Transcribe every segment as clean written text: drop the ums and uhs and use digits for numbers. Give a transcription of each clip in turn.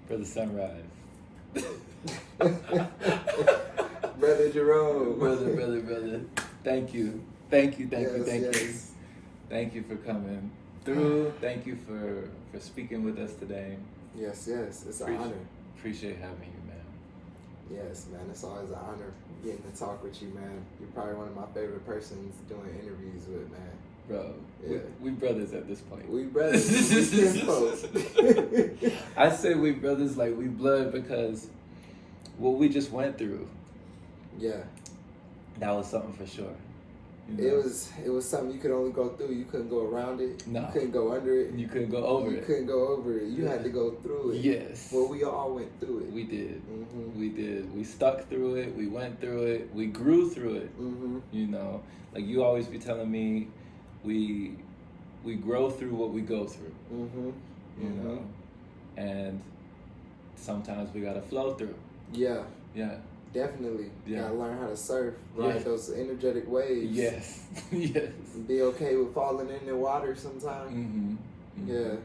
For the sunrise. Brother Jerome. Brother. Thank you. Thank you. Yes. Thank you for coming through. Thank you for speaking with us today. Yes. It's an honor. Appreciate having you, man. Yes, man. It's always an honor getting to talk with you, man. You're probably one of my favorite persons doing interviews with, man. Bro, Yeah. we brothers at this point. We brothers. We kinfolk. I say we brothers like we blood because what we just went through, Yeah. that was something for sure. You know? It was something you could only go through. You couldn't go around it. No. You couldn't go under it. You couldn't go over You it. couldn't go over it. You had to go through it. Yes. Well, we all went through it. We did. Mm-hmm. We did. We stuck through it. We went through it. We grew through it. Mm-hmm. You know, like you always be telling me, we grow through what we go through. Mm-hmm. You know, and sometimes we gotta flow through. Yeah. Yeah. Definitely. Yeah. Gotta learn how to surf, ride Yeah. those energetic waves. Yes. Yes. Be okay with falling in the water sometimes. Mm-hmm. Yeah.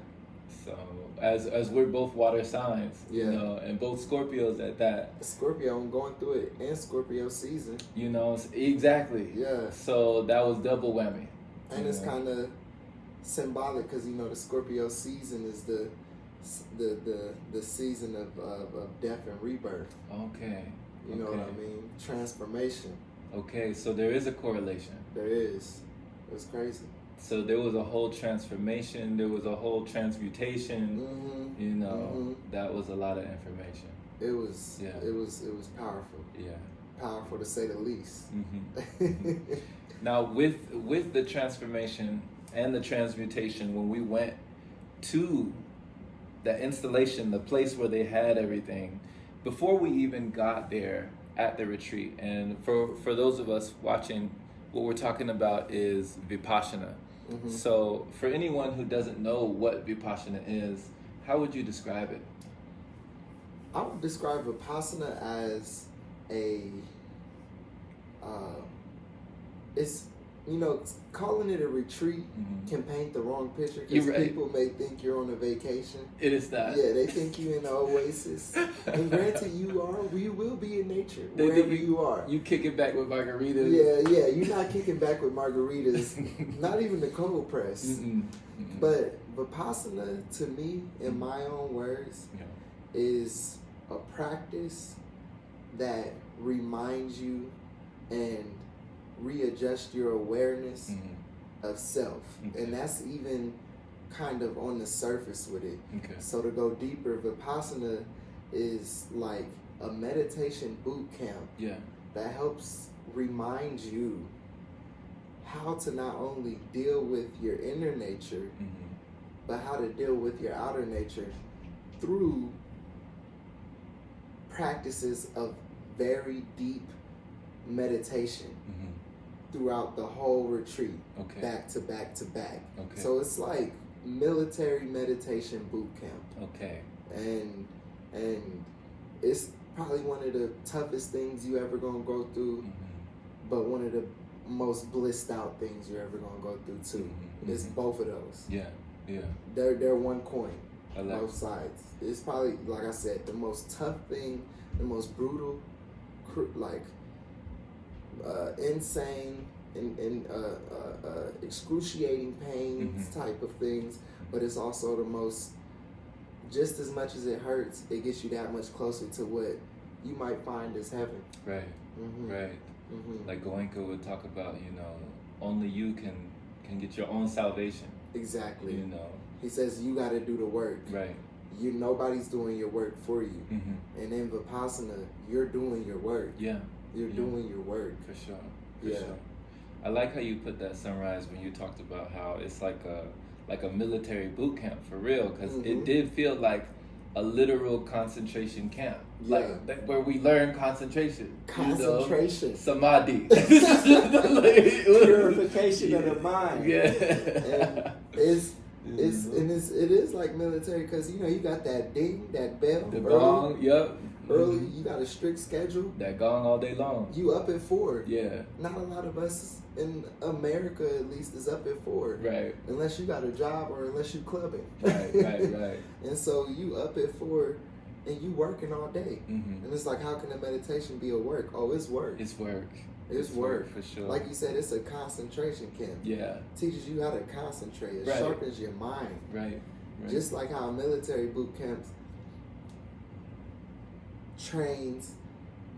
So as we're both water signs, Yeah. you know, and both Scorpios at that, Scorpio, I'm going through it in Scorpio season. you know, exactly. Yeah. So that was double whammy. And it's kind of symbolic because, you know, the Scorpio season is the season of death and rebirth. Okay. You know what I mean? Transformation. Okay, so there is a correlation. There is. It's crazy. So there was a whole transformation, there was a whole transmutation, Mm-hmm. you know, Mm-hmm. that was a lot of information. It was. Yeah. It was powerful. Yeah. Powerful to say the least. Mm-hmm. Now with the transformation and the transmutation, when we went to the installation, the place where they had everything, before we even got there at the retreat, and for those of us watching, what we're talking about is Vipassana. Mm-hmm. So for anyone who doesn't know what Vipassana is, how would you describe it? I would describe Vipassana as it's, you know, calling it a retreat Mhm. can paint the wrong picture You're because right. people may think you're on a vacation. It is that. Yeah, they think you in the oasis. And granted, you will be in nature, They think wherever you are. You kick it back with margaritas. Yeah, you're not kicking back with margaritas, not even the cold press. Mm-mm. Mm-mm. But Vipassana, to me, in my own words, Yeah. is a practice that reminds you and readjust your awareness Mhm. of self. Okay. And that's even kind of on the surface with it. Okay. So to go deeper, Vipassana is like a meditation boot camp Yeah. that helps remind you how to not only deal with your inner nature, Mm-hmm. but how to deal with your outer nature through practices of very deep meditation Mm-hmm. throughout the whole retreat, Okay. back to back to back. Okay. So it's like military meditation boot camp, Okay. and it's probably one of the toughest things you ever gonna go through, Mm-hmm. but one of the most blissed out things you're ever gonna go through too. Mhm, It's mhm. both of those. Yeah. Yeah. They're one coin, I like both sides. It's probably, like I said, the most tough thing, the most brutal, insane and excruciating pains Mhm. type of things, but it's also the most, just as much as it hurts, it gets you that much closer to what you might find as heaven. Right. Mm-hmm. Right. Mm-hmm. Like Goenka would talk about, you know, only you can get your own salvation. Exactly. You know. He says you got to do the work. Right. Nobody's doing your work for you. Mm-hmm. And in Vipassana, you're doing your work. Yeah. You're Yeah. doing your work. For sure. For Yeah. sure. I like how you put that sunrise when you talked about how it's like a military boot camp for real, because Mhm. it did feel like a literal concentration camp, Yeah. like where we learn concentration, Concentration. you know? Samadhi, Purification of the mind. Yeah, And it is like military because, you know, you got that ding, that bell. the early. gong, yep, Early, Mhm. you got a strict schedule. that gong all day long. You up at 4. Yeah, Not a lot of us in America, at least, is up at 4. right, Unless you got a job or unless you clubbing. right. And so you up at 4 and you working all day. Mm-hmm. And it's like, how can a meditation be a work? Oh, it's work. It's work. It's work. For sure. Like you said, it's a concentration camp. Yeah. Teaches you how to concentrate. It Right. sharpens your mind. Right. Just like how military boot camps trains,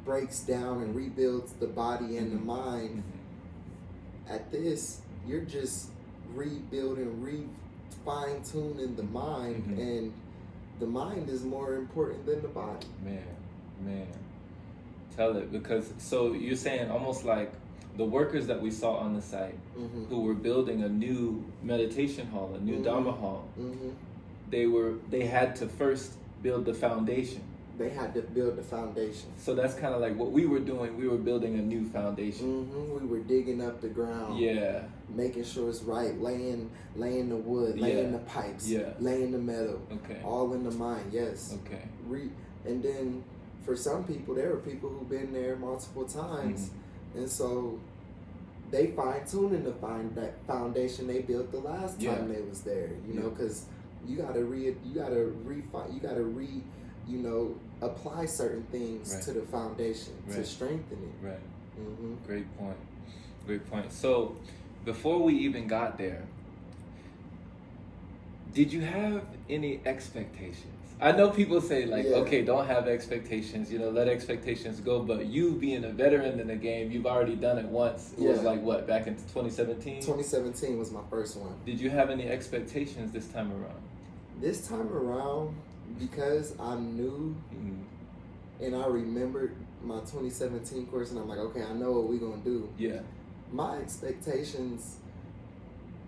breaks down, and rebuilds the body and the mind. At this, you're just rebuilding, fine-tuning the mind, and the mind is more important than the body. Man. Tell it, because so you're saying almost like the workers that we saw on the site who were building a new meditation hall, a new Dharma hall, they had to first build the foundation. They had to build the foundation. So that's kind of like what we were doing. We were building a new foundation. We were digging up the ground. Yeah. Making sure it's right. Laying the wood. Laying the pipes. Yeah. Laying the metal. Okay. All in the mind. Yes. Okay. And then for some people, there were people who've been there multiple times, and so they fine-tuning to find that foundation they built the last time they was there. You know, because you gotta apply certain things to the foundation to strengthen it. Right. Great point. So before we even got there, did you have any expectations? I know people say like, okay, don't have expectations, let expectations go. But you being a veteran in the game, you've already done it once. It was like what, back in 2017? 2017 was my first one. Did you have any expectations this time around? This time around, because I knew and I remembered my 2017 course, and I'm like, okay, I know what we're going to do. Yeah. My expectations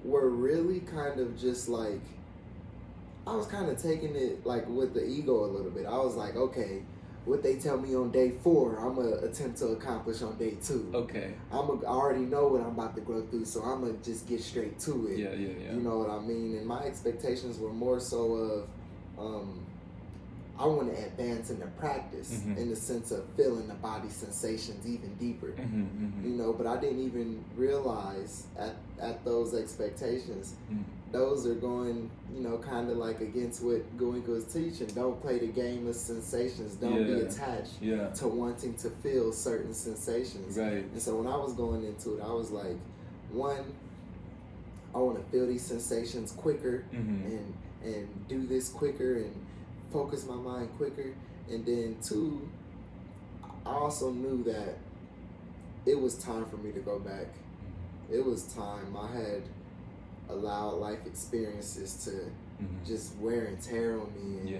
were really kind of just like, I was kind of taking it like with the ego a little bit. I was like, okay, what they tell me on day 4, I'm going to attempt to accomplish on day 2. Okay. I already know what I'm about to go through, so I'm going to just get straight to it. Yeah. You know what I mean? And my expectations were more so of, I want to advance in the practice in the sense of feeling the body sensations even deeper. But I didn't even realize at those expectations, those are going, kind of like against what Goenka was teaching. Don't play the game of sensations. Don't be attached to wanting to feel certain sensations. Right. And so when I was going into it, I was like, one, I want to feel these sensations quicker and do this quicker and focus my mind quicker. And then 2, I also knew that it was time for me to go back. It was time. I had allowed life experiences to just wear and tear on me,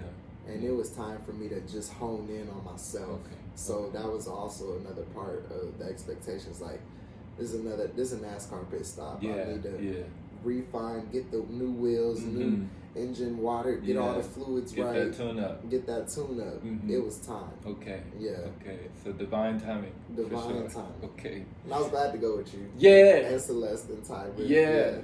and it was time for me to just hone in on myself. So that was also another part of the expectations. Like, this is a NASCAR pit stop. I need to refine, get the new wheels, new engine, water, get all the fluids right. Get that tune up. It was time. Okay. Yeah. Okay. So divine timing. Divine timing. Okay. And I was glad to go with you. Yeah. And Celeste and Ty. Yeah.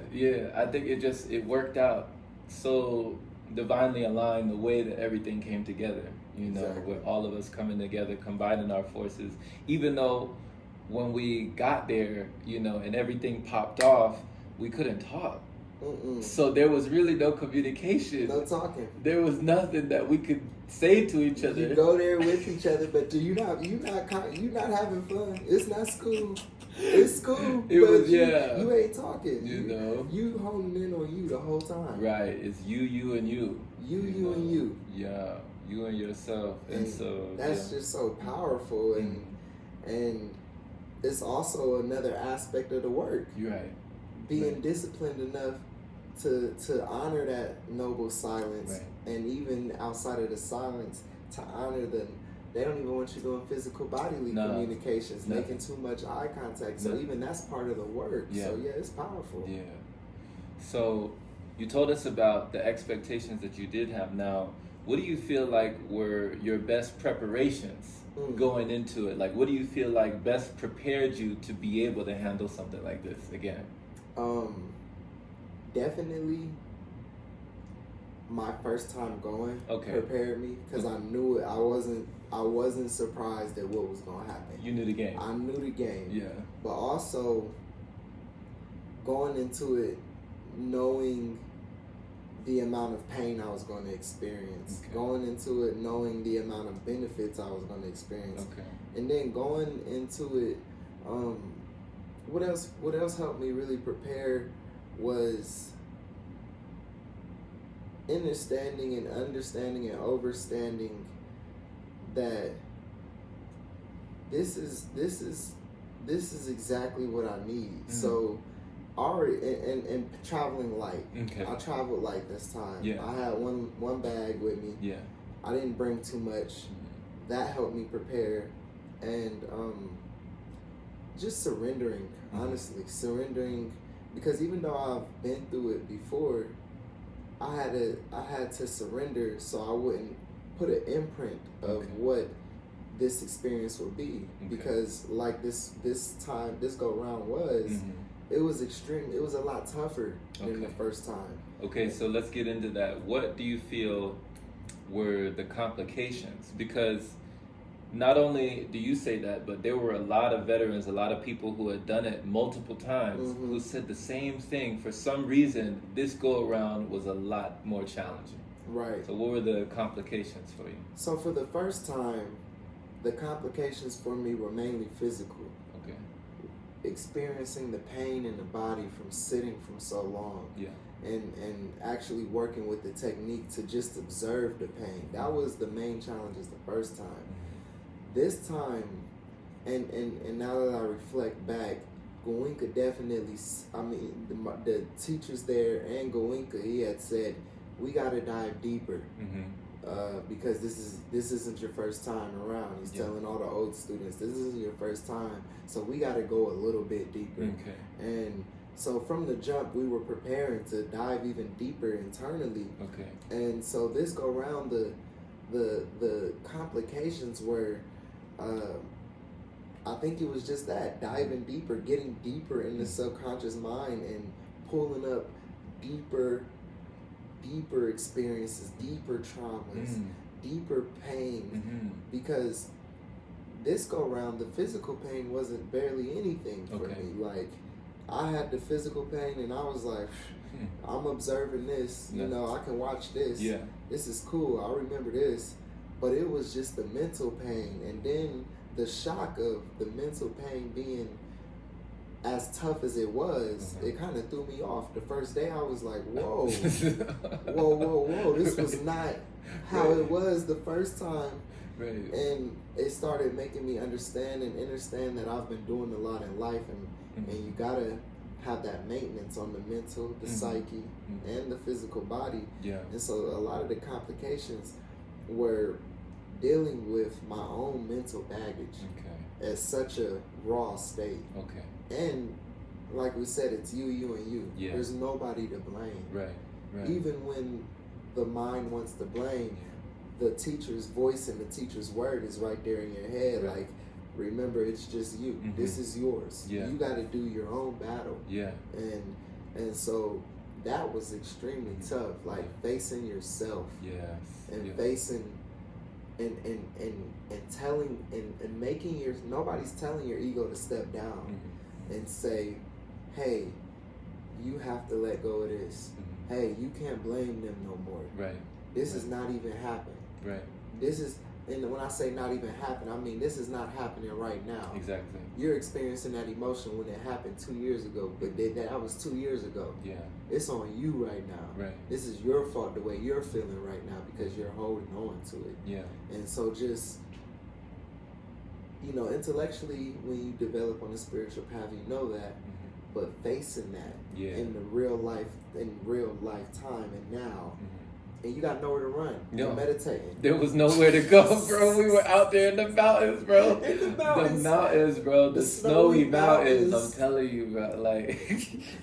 I think it worked out so divinely aligned, the way that everything came together. Exactly. With all of us coming together, combining our forces. Even though when we got there, and everything popped off, we couldn't talk. So there was really no communication. No talking. There was nothing that we could say to each other. You go there with each other, but you not having fun. It's not school. It's school. You ain't talking. You honing in on you the whole time. Right. It's you and you. You and you. Yeah. You and yourself. And so that's just so powerful, and it's also another aspect of the work. You're right. Being disciplined enough to honor that noble silence, and even outside of the silence, to honor them. They don't even want you doing physical bodily communications, making too much eye contact. So even that's part of the work. So it's powerful. Yeah. So you told us about the expectations that you did have. Now, what do you feel like were your best preparations going into it? Like, what do you feel like best prepared you to be able to handle something like this again? Definitely my first time going prepared me, because I knew it. I wasn't surprised at what was going to happen. You knew the game. I knew the game. Yeah. But also going into it knowing the amount of pain I was going to experience. Okay. Going into it knowing the amount of benefits I was going to experience. Okay. And then going into it, what else helped me really prepare was understanding and overstanding that this is exactly what I need. Mm-hmm. So already and traveling light. Okay. I traveled light this time. Yeah. I had one bag with me. Yeah. I didn't bring too much. Mm-hmm. That helped me prepare, and just surrendering. Mm-hmm. Honestly, surrendering, because even though I've been through it before, I had to surrender so I wouldn't put an imprint of Okay. what this experience would be. Okay. Because like this go round was, Mm-hmm. it was extreme. It was a lot tougher than the Okay. first time. Okay, so let's get into that. What do you feel were the complications? Because not only do you say that, but there were a lot of veterans, a lot of people who had done it multiple times, Mm-hmm. who said the same thing. For some reason, this go around was a lot more challenging. Right. So what were the complications for you? So for the first time, the complications for me were mainly physical. Okay. Experiencing the pain in the body from sitting from so long. Yeah. And actually working with the technique to just observe the pain. That was the main challenges the first time. This time, and now that I reflect back, Gowinka definitely, the teachers there and Gowinka, he had said, we got to dive deeper. Mm-hmm. Because this isn't your first time around. He's Yeah. telling all the old students, this isn't your first time, so we got to go a little bit deeper. Okay. And so from the jump, we were preparing to dive even deeper internally. Okay. And so this go around, the complications were, I think it was just that, diving deeper, getting deeper in the subconscious mind and pulling up deeper experiences, deeper traumas, deeper pain. Mm-hmm. Because this go around, the physical pain wasn't barely anything for Okay. me. Like, I had the physical pain and I was like, I'm observing this, Yeah. I can watch this. Yeah. This is cool, I remember this. But it was just the mental pain, and then the shock of the mental pain being as tough as it was, Mhm. it kind of threw me off. The first day I was like, whoa, whoa, this was not how it was the first time. Right. And it started making me understand that I've been doing a lot in life, and you gotta have that maintenance on the mental, the Mhm. psyche, Mhm. and the physical body. Yeah. And so a lot of the complications were dealing with my own mental baggage Okay. at such a raw state. Okay. And like we said, it's you, and you. Yeah. There's nobody to blame. Right. Right. Even when the mind wants to blame, the teacher's voice and the teacher's word is right there in your head. Right. Like, remember, it's just you. Mhm. This is yours. Yeah. You got to do your own battle. Yeah. And so that was extremely tough. Like, facing yourself Yes. and Yeah. facing and telling and making nobody's telling your ego to step down Mhm. and say, hey, you have to let go of this. Mhm. Hey, you can't blame them no more. Right. This is not even happening. Right. This is, and when I say not even happening, I mean this is not happening right now. Exactly. You're experiencing that emotion when it happened 2 years ago, but that was 2 years ago. Yeah. It's on you right now. Right. This is your fault the way you're feeling right now because you're holding on to it. Yeah. And so just, intellectually, when you develop on the spiritual path, you know that, Mhm. but facing that Yeah. in real lifetime and now, Mhm. and you got nowhere to run. No. You're meditating. There was nowhere to go, bro. We were out there in the mountains, bro. In the mountains. The mountains, bro. The The snowy snowy mountains. mountains. I'm telling you, bro. Like,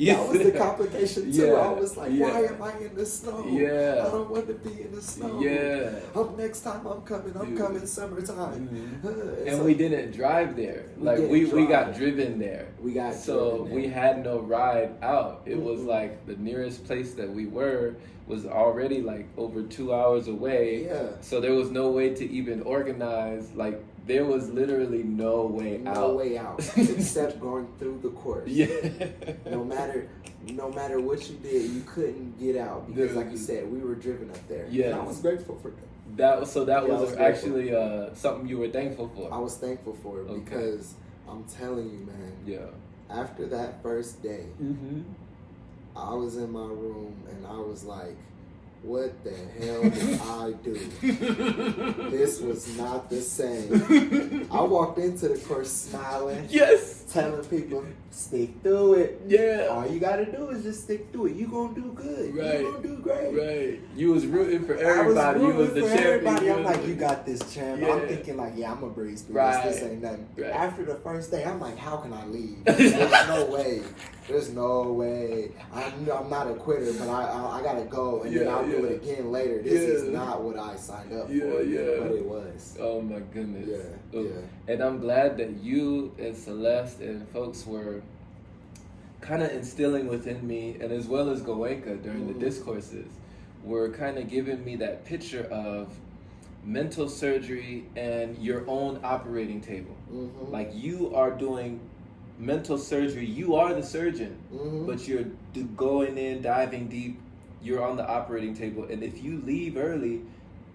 That was the complication too. Yeah. I was like, why Yeah. am I in the snow? Yeah. I don't want to be in the snow. Yeah. Next time I'm coming Dude. summertime. Mhm. And And so we didn't drive there. We Like didn't we got drive. driven there. We got So driven we there. had no ride out. It was Mm-mm. like the nearest place that we were was already like over 2 hours away. Yeah. So there was no way to even organize. Like there was literally no way out. No way out except going through the course. Yeah. No matter what you did, you couldn't get out because, like you said, we were driven up there. Yeah. And I was grateful for that. That I was was actually something you were thankful for. I was thankful for it because I'm telling you, man. Yeah. After that first day, Mm-hmm. I was in my room and I was like, what the hell did I do? This was not the same. I walked into the course smiling. Yes. Telling people, stick through it. Yeah. All you gotta do is just stick through it. You gonna do good. Right. You gonna do great. Right. You was rooting for everybody. You was the champion. Everybody. I'm like, you got this, champ. Yeah. I'm thinking like, yeah, I'm gonna breeze through Right. this. This ain't nothing. Right. After the first day, I'm like, how can I leave? There's no way. There's no way. I'm not a quitter, but I gotta go and then I'll do it again later. This is not what I signed up for. Yeah. But it was. Oh my goodness. Yeah. And I'm glad that you and Celeste and folks were kind of instilling within me, and as well as Goenka during the discourses, were kind of giving me that picture of mental surgery and your own operating table. Mm-hmm. Like you are doing mental surgery, you are the surgeon, but you're going in, diving deep, you're on the operating table, and if you leave early,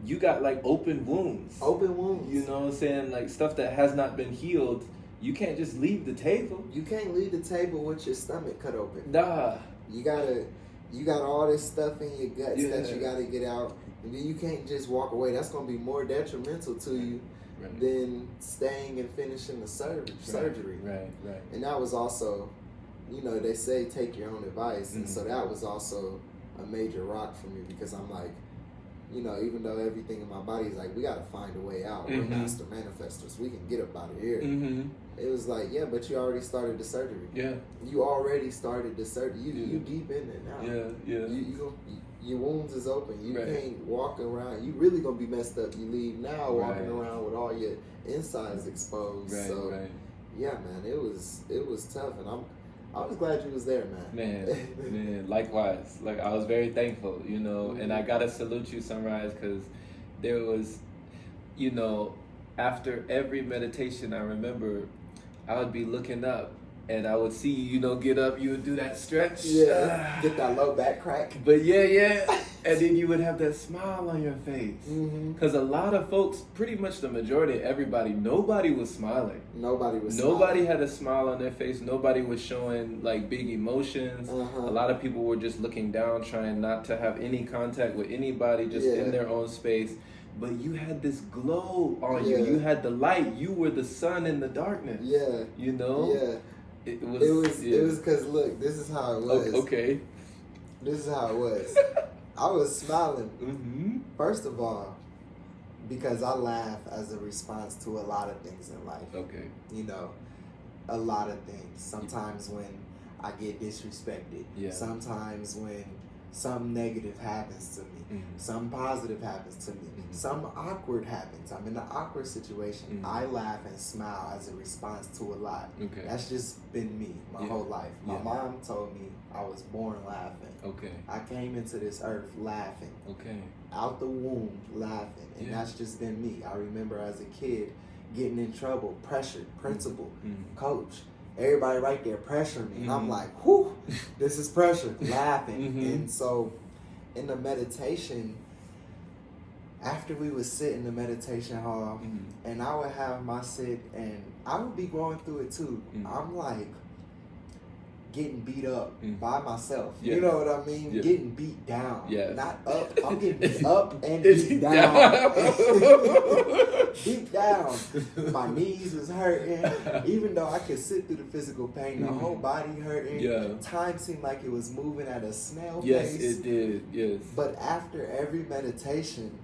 you got like open wounds. Open wounds. You know what I'm saying? Like stuff that has not been healed. You can't just leave the table. You can't leave the table with your stomach cut open. Nah. You got all this stuff in your guts that you gotta get out. And then you can't just walk away. That's gonna be more detrimental to you than staying and finishing the surgery. Right. And that was also, they say take your own advice. And so that was also a major rock for me because I'm like, even though everything in my body is like, we got to find a way out. We're master manifestors. We can get up out of here. It was like, yeah, but you already started the surgery. Yeah. You already started the surgery. You deep in it now. Yeah. Your wounds is open. You can't walk around. You really going to be messed up. You leave now walking around with all your insides exposed. Yeah, man, it was tough. And I was glad you was there, man. Man, likewise. Like, I was very thankful, and I gotta salute you, Sunrise, because there was, after every meditation, I remember I would be looking up and I would see you, get up, you would do that stretch. Yeah, get that low back crack. But yeah. And then you would have that smile on your face. Because a lot of folks, pretty much the majority of everybody, nobody was smiling. Nobody had a smile on their face. Nobody was showing like big emotions. A lot of people were just looking down, trying not to have any contact with anybody, just in their own space. But you had this glow on you. You had the light. You were the sun in the darkness. Yeah. Yeah. It was because look, this is how it was. Okay. This is how it was. I was smiling. First of all, because I laugh as a response to a lot of things in life. Okay. A lot of things. Sometimes when I get disrespected. Yeah. Sometimes when something negative happens to me. Something positive happens to me. Something awkward happens. I'm in an awkward situation. I laugh and smile as a response to a lot. Okay. That's just been me my whole life. My mom told me I was born laughing. Okay. I came into this earth laughing. Okay. Out the womb laughing. And that's just been me. I remember as a kid getting in trouble, pressured, principal, coach. Everybody right there pressuring me. And I'm like, whew, this is pressure. Laughing. And so in the meditation, after we would sit in the meditation hall and I would have my sit and I would be going through it too. I'm like getting beat up by myself. You know what I mean? Getting beat down. Not up. I'm getting beat up and beat down. Beat down. My knees was hurting. Even though I could sit through the physical pain, the whole body hurting. Time seemed like it was moving at a snail pace. Yes, it did. Yes. But after every meditation,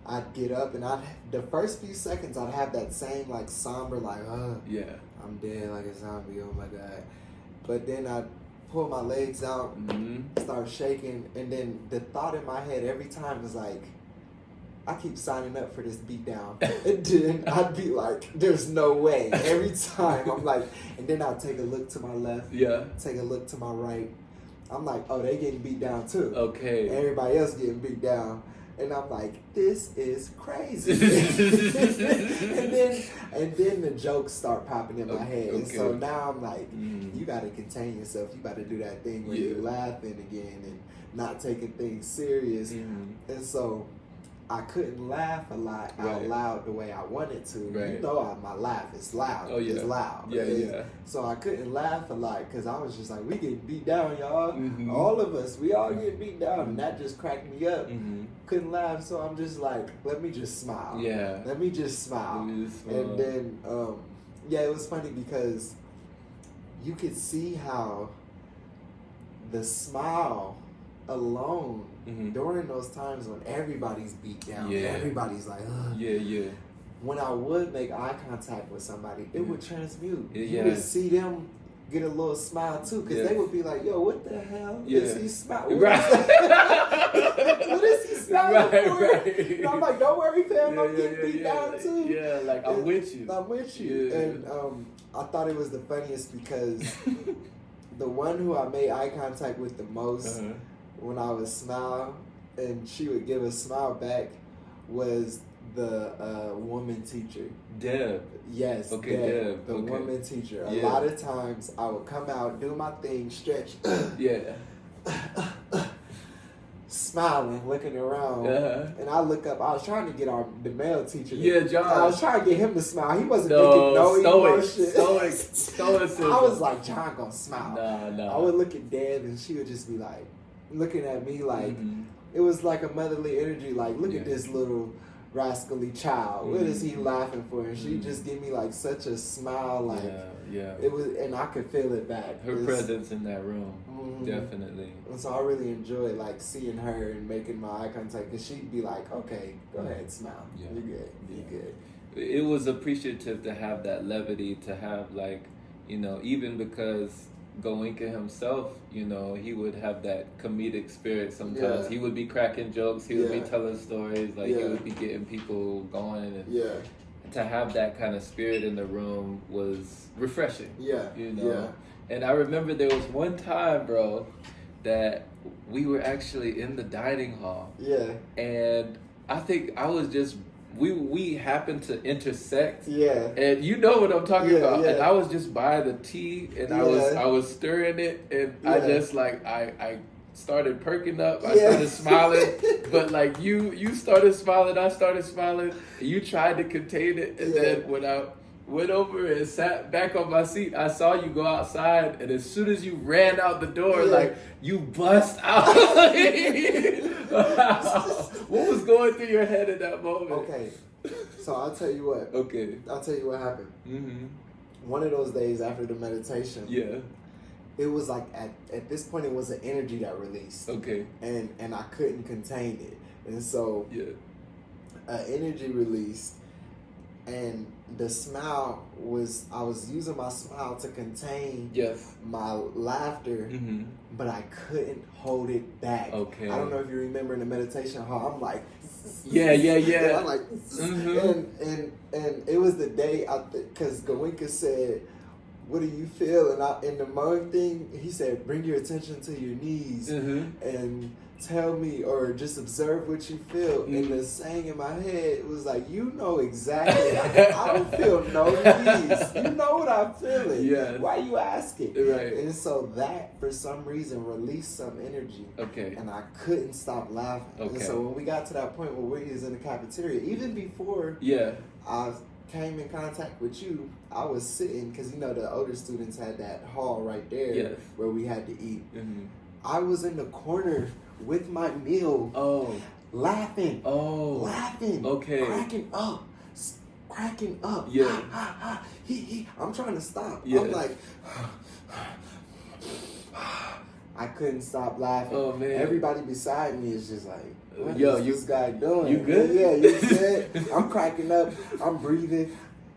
I'd get up and the first few seconds I'd have that same like somber I'm dead like a zombie, oh my God. But then I'd pull my legs out, start shaking, and then the thought in my head every time was like, I keep signing up for this beatdown. And then I'd be like, there's no way. Every time I'm like, and then I'd take a look to my left, take a look to my right. I'm like, oh, they getting beat down too. Okay. Everybody else getting beat down. And I'm like, this is crazy. and then the jokes start popping in my head. And so now I'm like, you got to contain yourself. You got to do that thing where you're laughing again and not taking things serious. And so I couldn't laugh a lot out loud the way I wanted to. You know, my laugh is loud. Oh, yeah. It's loud. Yeah. So I couldn't laugh a lot because I was just like, we getting beat down, y'all. All of us, we all get beat down. And that just cracked me up. Couldn't laugh, so I'm just like, let me just smile. Yeah. Let me just smile. And then, it was funny because you could see how the smile alone during those times when everybody's beat down, everybody's like, ugh. When I would make eye contact with somebody, it would transmute. You would see them get a little smile too, because they would be like, yo, what the hell is he smiling? What is he smiling for? You know, I'm like, don't worry, fam, I'm getting beat down too. Yeah, like, I'm with you. I'm with you. And I thought it was the funniest because the one who I made eye contact with the most when I would smile and she would give a smile back was the woman teacher. Deb. Yes, okay, Deb. The woman teacher. A lot of times I would come out, do my thing, stretch. Smiling, looking around. And I look up, I was trying to get the male teacher. John. I was trying to get him to smile. He wasn't making no emotion. Stoicism. I was like, John gonna smile. No. I would look at Deb and she would just be like, looking at me like, it was like a motherly energy, like, look at this little rascally child. What is he laughing for? And she just give me like such a smile, like it was, and I could feel it back. Her presence in that room, definitely. And so I really enjoyed like seeing her and making my eye contact, because she'd be like, "Okay, go ahead, smile. You're good. You're good." It was appreciative to have that levity, to have like, you know, even because Goenka himself, you know, he would have that comedic spirit sometimes. He would be cracking jokes, he would be telling stories, like he would be getting people going, and to have that kind of spirit in the room was refreshing. You know. And I remember there was one time, bro, that we were actually in the dining hall. And I think I was just we happened to intersect. And you know what I'm talking about. And I was just by the tea and I was stirring it, and I just like I started perking up, I started smiling, but like you started smiling, I started smiling, and you tried to contain it, and then when I went over and sat back on my seat, I saw you go outside, and as soon as you ran out the door, like, you bust out. What was going through your head at that moment? Okay, so I'll tell you what. I'll tell you what happened. One of those days after the meditation, it was like at this point it was an energy that released. And I couldn't contain it, and so energy released. And the smile was, I was using my smile to contain my laughter, but I couldn't hold it back. I don't know if you remember in the meditation hall, I'm like, and I'm like, and it was the day, because Goenka said, what do you feel? And in the Hmong thing, he said, bring your attention to your knees and tell me, or just observe what you feel. And the saying in my head was like, you know exactly. I don't feel no knees. You know what I'm feeling. Why you asking? And so that, for some reason, released some energy. And I couldn't stop laughing. And so when we got to that point where we was in the cafeteria, even before I came in contact with you, I was sitting, because you know the older students had that hall right there where we had to eat. I was in the corner with my meal, laughing, cracking up. I'm trying to stop. I'm like, I couldn't stop laughing. Oh man! Everybody beside me is just like, what is this guy doing? You good? Yeah, you good? I'm cracking up. I'm breathing.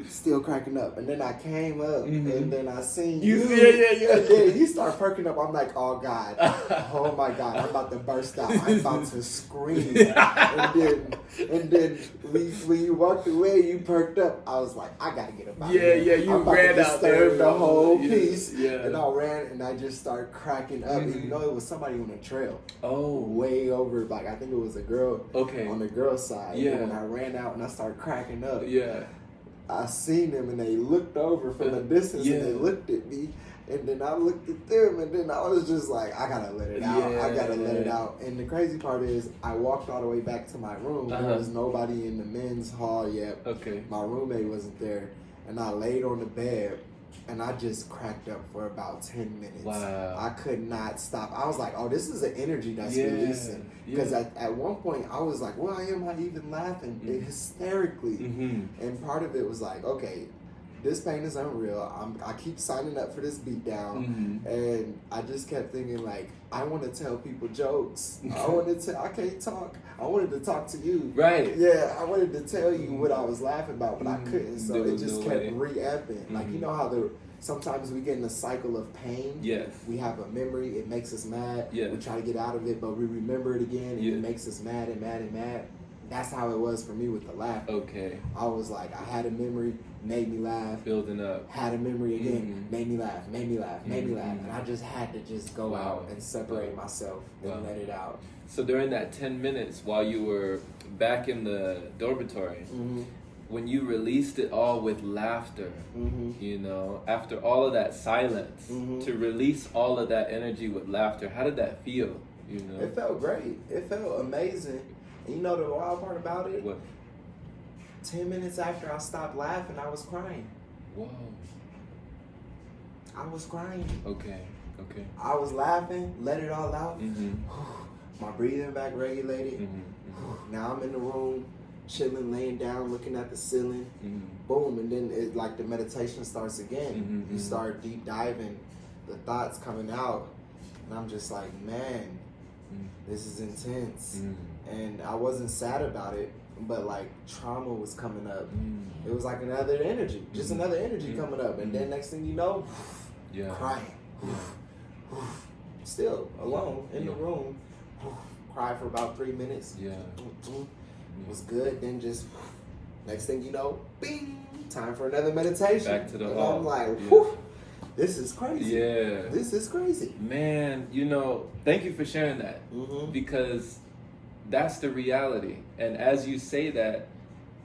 still cracking up. And then I came up, and then I seen Yeah. And then you start perking up. I'm like, oh God, oh my God, I'm about to burst out. I'm about to scream. and then when you walked away, you perked up. I was like, I gotta get up out of here. Yeah, you I'm about ran to out there. disturb the whole piece. Yeah. And I ran, and I just started cracking up. And you know, it was somebody on the trail. Oh. Way over, like, I think it was a girl. Okay. On the girl's side. Yeah. And when I ran out and I started cracking up. Yeah. I seen them and they looked over from a distance and they looked at me, and then I looked at them, and then I was just like, I gotta let it out. I gotta let it out. And the crazy part is, I walked all the way back to my room. There was nobody in the men's hall yet. Okay. My roommate wasn't there, and I laid on the bed. And I just cracked up for about 10 minutes. Wow. I could not stop. I was like, oh, this is an energy that's releasing. Because at one point, I was like, why am I even laughing hysterically? And part of it was like, okay, this pain is unreal. I keep signing up for this beatdown. And I just kept thinking, like, I want to tell people jokes. I can't talk. I wanted to talk to you. Right. Yeah, I wanted to tell you what I was laughing about, but I couldn't. So There it was just no kept way. re-epping. Like, you know how sometimes we get in a cycle of pain. Yes. We have a memory. It makes us mad. Yes. We try to get out of it, but we remember it again, and Yes. it makes us mad and mad and mad. That's how it was for me with the laughter. Okay. I was like, I had a memory, made me laugh. Building up. Had a memory again, made me laugh, made me laugh, made me laugh. And I just had to just go out and separate myself and let it out. So during that 10 minutes while you were back in the dormitory, when you released it all with laughter, you know, after all of that silence, to release all of that energy with laughter, how did that feel? You know? It felt great. It felt amazing. And you know the wild part about it? What? 10 minutes after I stopped laughing, I was crying. Whoa. I was crying. Okay. I was laughing, let it all out. My breathing back regulated. Now I'm in the room, chilling, laying down, looking at the ceiling. Boom, and then it like the meditation starts again. You start deep diving, the thoughts coming out, and I'm just like, man, this is intense. And I wasn't sad about it, but like trauma was coming up. It was like another energy, just another energy coming up, and then next thing you know, crying. Still alone in the room, cried for about 3 minutes. Was good. Then just next thing you know, bing, time for another meditation. Back to the and hall. I'm like, whew, this is crazy. Yeah. This is crazy. Man, you know, thank you for sharing that because that's the reality. And as you say that,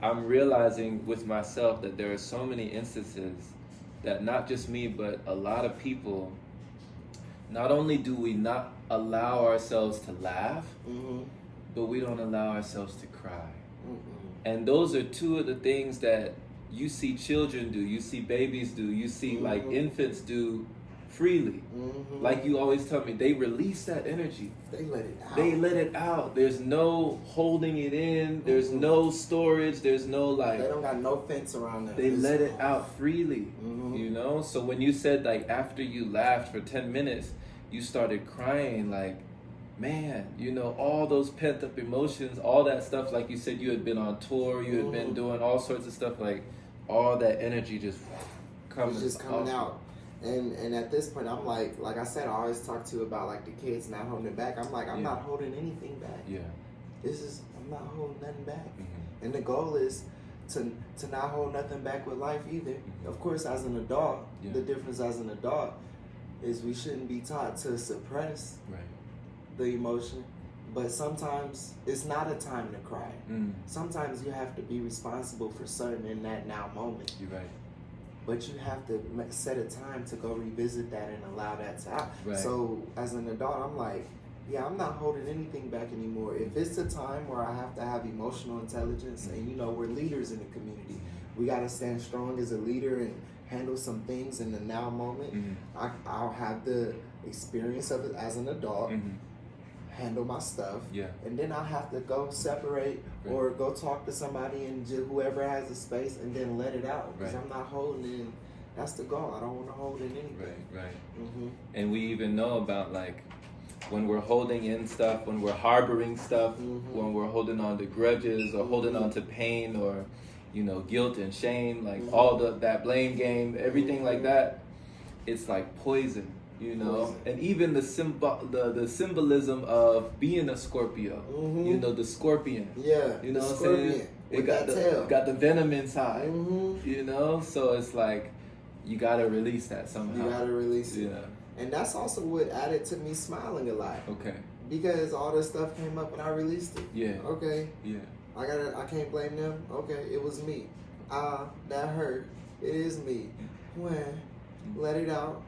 I'm realizing with myself that there are so many instances that not just me, but a lot of people, not only do we not allow ourselves to laugh, but we don't allow ourselves to cry. And those are two of the things that you see children do, you see babies do, you see like infants do freely. Like you always tell me, they release that energy. They let it out. They let it out. There's no holding it in. There's no storage. There's no like. They don't got no fence around them. They let it out freely. You know? So when you said like after you laughed for 10 minutes, you started crying like, man, you know, all those pent up emotions, all that stuff, like you said, you had been on tour, you had been doing all sorts of stuff, like all that energy just coming, it's just coming out. And at this point, I'm like I said, I always talk to you about like the kids not holding it back. I'm like, I'm not holding anything back. I'm not holding nothing back. And the goal is to not hold nothing back with life either. Of course, as an adult, the difference as an adult is we shouldn't be taught to suppress the emotion, but sometimes it's not a time to cry. Sometimes you have to be responsible for certain in that now moment. You're right. But you have to set a time to go revisit that and allow that to out. Right. So as an adult, I'm like, yeah, I'm not holding anything back anymore. If it's a time where I have to have emotional intelligence, and you know, we're leaders in the community, we got to stand strong as a leader and handle some things in the now moment. I'll have the experience of it as an adult, handle my stuff, and then I'll have to go separate or go talk to somebody and whoever has a space and then let it out, because I'm not holding it in. That's the goal. I don't want to hold in anything. And we even know about like when we're holding in stuff, when we're harboring stuff, when we're holding on to grudges or holding on to pain or you know, guilt and shame, like all that blame game, everything like that. It's like poison, you know, and even the symbolism of being a Scorpio, you know, the scorpion, you know what I'm saying? It got the venom inside, you know, so it's like you gotta release that somehow. You gotta release it. Yeah. And that's also what added to me smiling a lot. Okay. Because all this stuff came up when I released it. Yeah. Okay. Yeah. I can't blame them. Okay, it was me. That hurt. It is me. When let it out.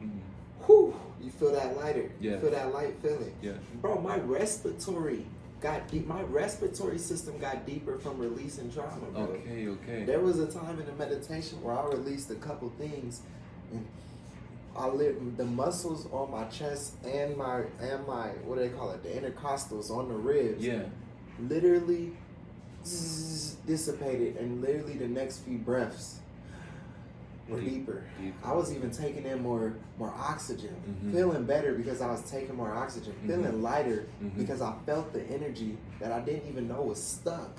Whew, you feel that lighter. Yeah. You feel that light feeling. Yeah. Bro, my respiratory got deep. My respiratory system got deeper from releasing trauma, bro. Okay. There was a time in the meditation where I released a couple things, and I lived the muscles on my chest and my what do they call it? The intercostals on the ribs. Yeah. Literally dissipated, and literally the next few breaths were deeper. I was even taking in more oxygen, feeling better because I was taking more oxygen, feeling lighter because I felt the energy that I didn't even know was stuck.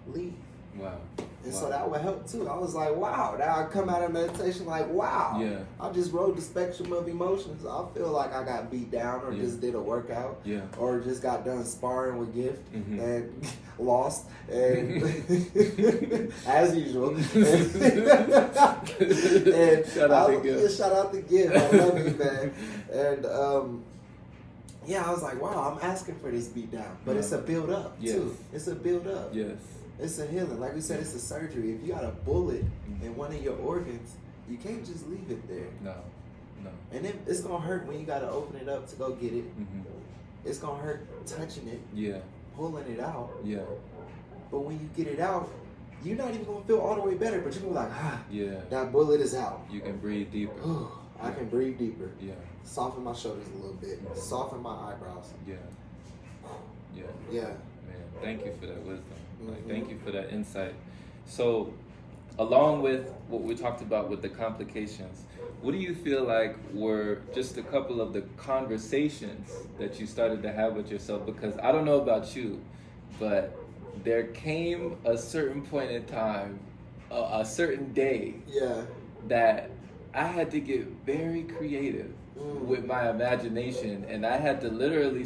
Leave. Wow. And so that would help too. I was like, wow. Now I come out of meditation like, wow. Yeah. I just rode the spectrum of emotions. I feel like I got beat down or just did a workout. Yeah. Or just got done sparring with Gift and lost. And as usual. And shout out to Gift. Shout out to Gift. I love you, man. And yeah, I was like, wow, I'm asking for this beat down. But it's a build up too. It's a build up. Yes. It's a healing. Like we said, it's a surgery. If you got a bullet in one of your organs, you can't just leave it there. No. And then it's going to hurt when you got to open it up to go get it. It's going to hurt touching it. Yeah. Pulling it out. Yeah. But when you get it out, you're not even going to feel all the way better, but you're going to be like, yeah, that bullet is out. You can breathe deeper. I can breathe deeper. Yeah. Soften my shoulders a little bit. Soften my eyebrows. Yeah. Yeah. Man, thank you for that wisdom. Like, thank you for that insight. So, along with what we talked about with the complications, what do you feel like were just a couple of the conversations that you started to have with yourself? Because I don't know about you, but there came a certain point in time, a certain day, that I had to get very creative with my imagination, and I had to literally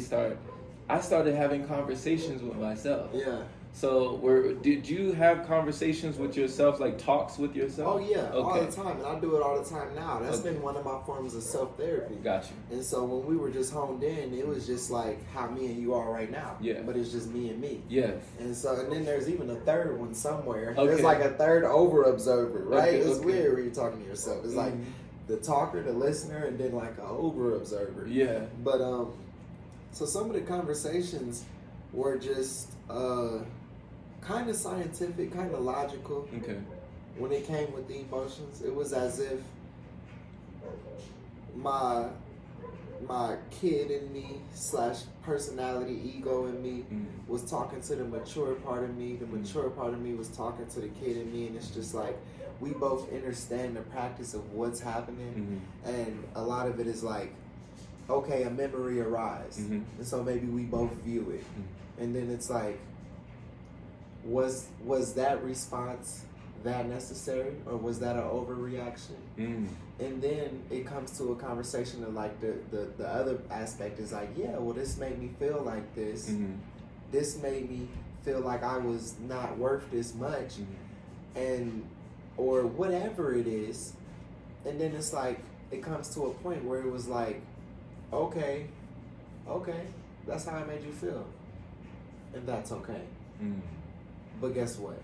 I started having conversations with myself. Yeah. So, did you have conversations with yourself, like talks with yourself? Oh yeah, all the time, and I do it all the time now. That's been one of my forms of self-therapy. Gotcha. And so when we were just honed in, it was just like how me and you are right now. Yeah. But it's just me and me. Yes. And so, and then there's even a third one somewhere. Okay. There's like a third over-observer, right? It's Okay. weird when you're talking to yourself. It's like the talker, the listener, and then like an over-observer. Yeah. But so some of the conversations were just kind of scientific, kind of logical. Okay. When it came with the emotions, it was as if my kid in me / personality, ego in me was talking to the mature part of me. The mature part of me was talking to the kid in me, and it's just like we both understand the practice of what's happening, and a lot of it is like, okay, a memory arises, and so maybe we both view it, and then it's like, was that response that necessary, or was that an overreaction? And then it comes to a conversation of like the other aspect is like, yeah, well, this made me feel like this. This made me feel like I was not worth this much, and or whatever it is. And then it's like it comes to a point where it was like, okay, that's how I made you feel, and that's okay. But guess what?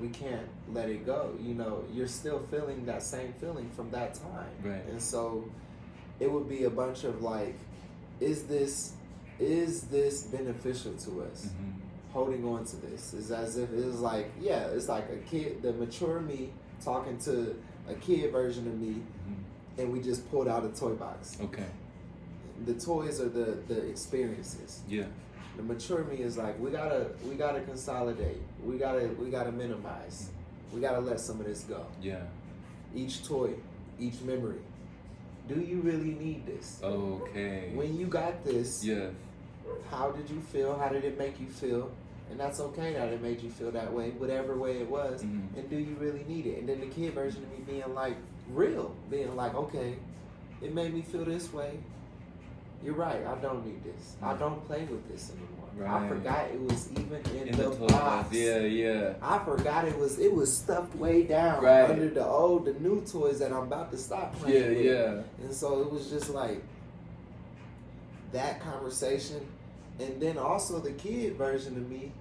We can't let it go. You know, you're still feeling that same feeling from that time. Right. And so it would be a bunch of like, is this beneficial to us? Holding on to this is as if it was like, yeah, it's like a kid, the mature me talking to a kid version of me, and we just pulled out a toy box. Okay. The toys are the experiences. Yeah. The mature me is like, we gotta consolidate. We gotta minimize. We gotta let some of this go. Yeah. Each toy, each memory. Do you really need this? Okay. When you got this, yeah, how did you feel? How did it make you feel? And that's okay that it made you feel that way, whatever way it was. Mm-hmm. And do you really need it? And then the kid version of me being like real, being like, okay, it made me feel this way. You're right, I don't need this. I don't play with this anymore. Right. I forgot it was even in the toy box. Yeah. I forgot it was stuffed way down Right. under the new toys that I'm about to stop playing with. Yeah. And so it was just like that conversation, and then also the kid version of me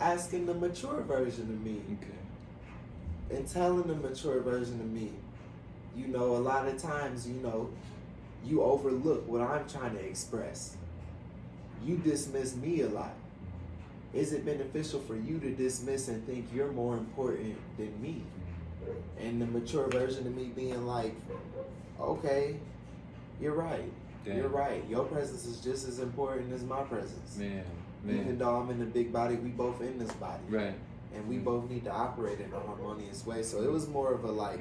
asking the mature version of me. Okay. And telling the mature version of me, you know, a lot of times, you know, you overlook what I'm trying to express. You dismiss me a lot. Is it beneficial for you to dismiss and think you're more important than me? And the mature version of me being like, okay, you're right. Damn. You're right. Your presence is just as important as my presence. Man. Even though I'm in the big body, we both in this body. Right. And we both need to operate in a harmonious way. So it was more of a like,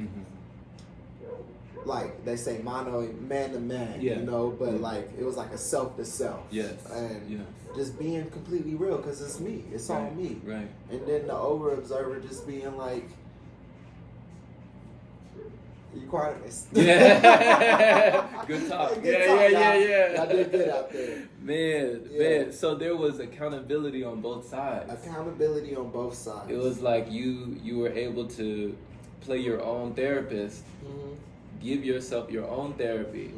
like they say, man to man, Yeah. you know, but like it was like a self to self. Yes. And just being completely real, because it's me. It's all me. Right. And then the over observer just being like, you quiet? Yeah. Good talk. Good talk, Yeah. I did good out there. Man. So there was accountability on both sides. Accountability on both sides. It was like you were able to play your own therapist, give yourself your own therapy,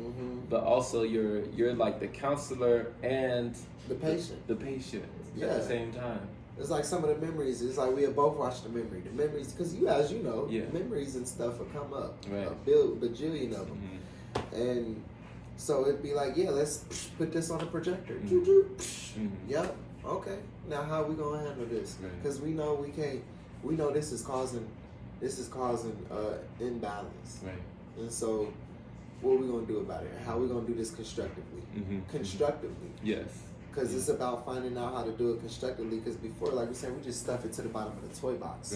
but also you're like the counselor and the patient. The patient Yeah. at the same time. It's like some of the memories. It's like we have both watched the memory. The memories, because as you know, Yeah. memories and stuff will come up. Right. A bajillion of them. And so it'd be like, yeah, let's put this on a projector. Yep. Okay. Now how we gonna handle this? Right. Because we know we can't. We know this is causing imbalance. Right. And so, what are we gonna do about it? How are we gonna do this constructively? Constructively. Yes. Because it's about finding out how to do it constructively. Because before, like we said, we just stuff it to the bottom of the toy box.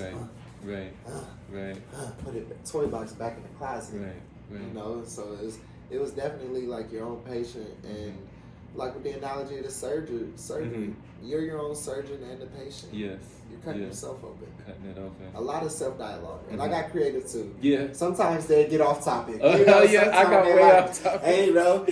Right. Right. Put it toy box back in the closet. Right. You know, and so it was definitely like your own patient, and like with the analogy of the surgery, you're your own surgeon and the patient. Yes. You're cutting yourself open. Cutting it open. A lot of self-dialogue. And I got creative too. Yeah. Sometimes they get off topic. Oh, You know, yeah, I got way off topic. Hey, bro,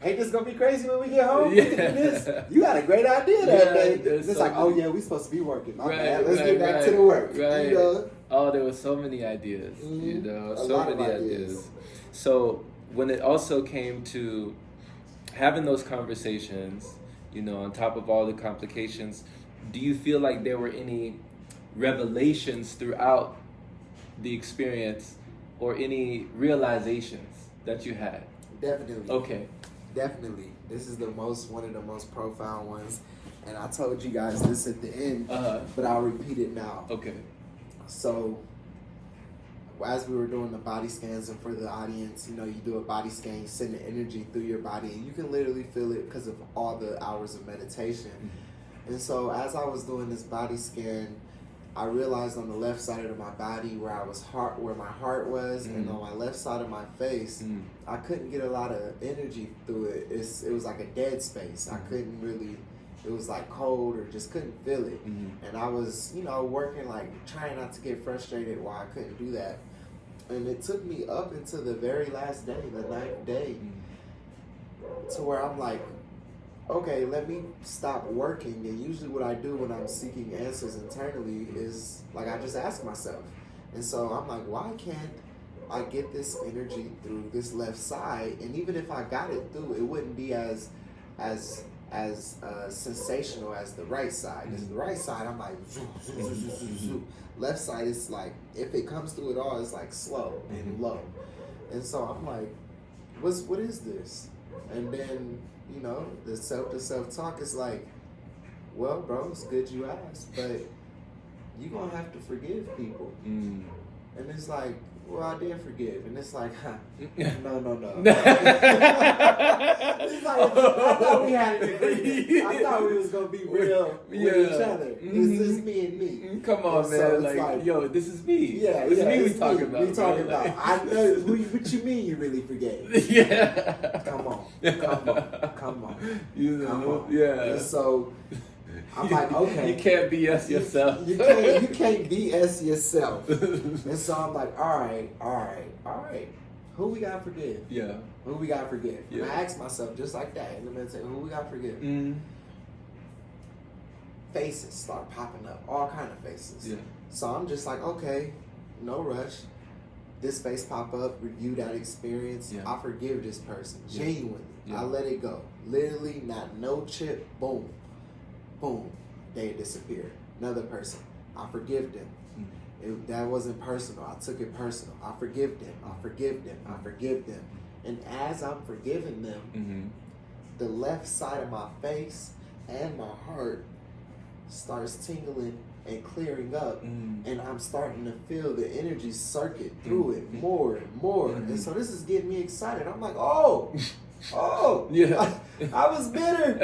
ain't this gonna be crazy when we get home? We can do this. You got a great idea that day. It's like, oh yeah, we supposed to be working. My bad. Let's get back to the work. Right. You know? Oh, there were so many ideas. You know, so many ideas. So when it also came to having those conversations, you know, on top of all the complications, do you feel like there were any revelations throughout the experience or any realizations that you had? Definitely. Okay. Definitely. This is one of the most profound ones. And I told you guys this at the end, but I'll repeat it now. Okay. So, as we were doing the body scans, and for the audience, you know, you do a body scan, you send the energy through your body, and you can literally feel it because of all the hours of meditation. And so, as I was doing this body scan, I realized on the left side of my body where my heart was, and on my left side of my face, I couldn't get a lot of energy through it. It was like a dead space. I couldn't really. It was like cold, or just couldn't feel it. And I was, you know, working, like trying not to get frustrated while I couldn't do that. And it took me up into the very last day, the 9th day, to where I'm like, okay, let me stop working. And usually what I do when I'm seeking answers internally is, like, I just ask myself. And so I'm like, why can't I get this energy through this left side? And even if I got it through, it wouldn't be as sensational as the right side. Because the right side, I'm like, zoo, zoo, zoo, zoo, zoo, zoo. Left side is like, if it comes through at all, it's like slow and low. And so I'm like, what is this? And then, you know, the self-to-self talk is like, well, bro, it's good you asked, but you're going to have to forgive people. And it's like, well, I did forgive. And it's like, no. It's like, I thought we had an agreement. I thought we was going to be real with each other. It's just me and me. Come on, man. So like, yo, this is me. Yeah, this is me we talking about. We talking about. I know. What you mean you really forgave? Yeah. Come on. You know, Come on. yeah. And so I'm like, okay. You can't BS yourself. You can't BS yourself. And so I'm like, all right. Who we gotta forgive? Yeah. Who we gotta forgive? Yeah. And I asked myself just like that in the meditation, who we gotta forgive? Mm. Faces start popping up, all kind of faces. Yeah. So I'm just like, okay, no rush. This face pop up, review that experience. Yeah. I forgive this person, Yeah. genuinely. Yeah. I let it go. Literally, not no chip, boom, boom, they disappear. Another person, I forgive them. That wasn't personal. I took it personal. I forgive them. I forgive them. I forgive them. And as I'm forgiving them, Mm-hmm. the left side of my face and my heart starts tingling and clearing up, and I'm starting to feel the energy circuit through it more and more. And so this is getting me excited. I'm like, oh, Yeah. I was bitter.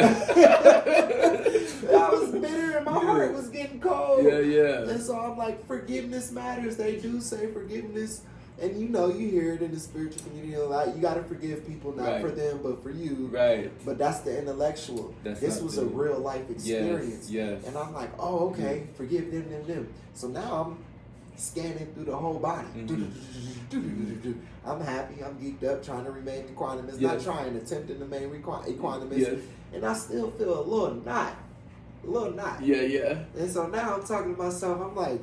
I was bitter and my heart was getting cold. Yeah. And so I'm like, forgiveness matters. They do say forgiveness. And you hear it in the spiritual community a lot. You got to forgive people, not Right. for them, but for you. Right. But that's the intellectual. That's this not was the- a real life experience. Yes. And I'm like, oh, okay, forgive them. So now I'm scanning through the whole body. I'm happy, I'm geeked up, trying to remain equanimous, not Yes. trying, attempting to remain equanimous. Yes. And I still feel a little knot. Yeah. And so now I'm talking to myself, I'm like,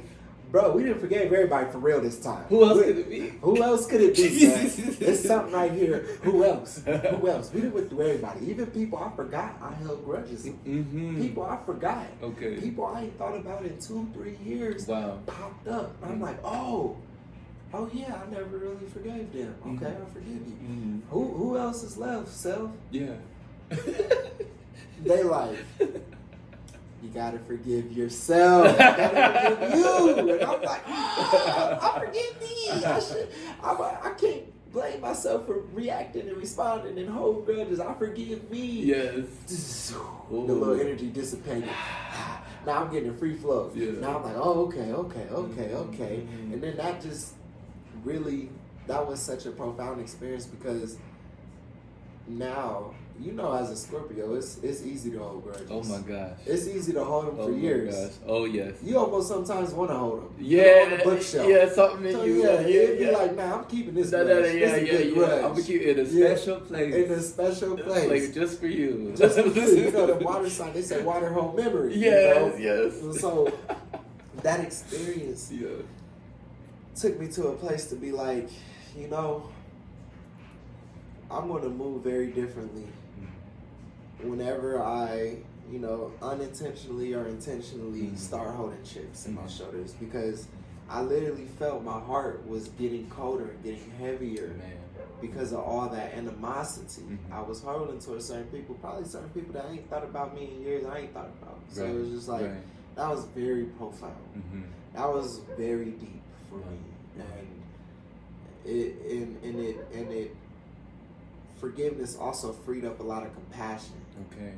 bro, we didn't forgive everybody for real this time. Who else could it be? Who else could it be, man? There's something right here. Who else? We didn't went through everybody. Even people I forgot I held grudges. Mm-hmm. People I forgot. Okay. People I ain't thought about in 2-3 years Wow. popped up. I'm like, oh yeah, I never really forgave them. Okay, I forgive you. Mm-hmm. Who else is left, self? Yeah. They like, you gotta forgive yourself. You gotta forgive you. And I'm like, I forgive me. I can't blame myself for reacting and responding and hold grudges. I forgive me. Yes. The little energy dissipated. Now I'm getting a free flow. Yeah. Now I'm like, oh, okay. And then that just really, that was such a profound experience because now, as a Scorpio, it's easy to hold grudges. Oh my gosh. It's easy to hold them for years. My gosh. Oh yes. You almost sometimes want to hold them. Yeah. On the bookshelf. Yeah, something in So you. it'd be like, nah, I'm keeping this grudge. Yeah. This is a good grudge. I'm gonna keep it in a special place. In a special place. Like just for you. Just for you. The water sign, they say water hold memory. Yes. So that experience Yeah. took me to a place to be like, I'm going to move very differently whenever I, unintentionally or intentionally start holding chips in my shoulders, because I literally felt my heart was getting colder and getting heavier because of all that animosity I was holding towards certain people, probably certain people that I ain't thought about me in years I ain't thought about. So it was just like, that was very profound. That was very deep for me. And it forgiveness also freed up a lot of compassion. Okay.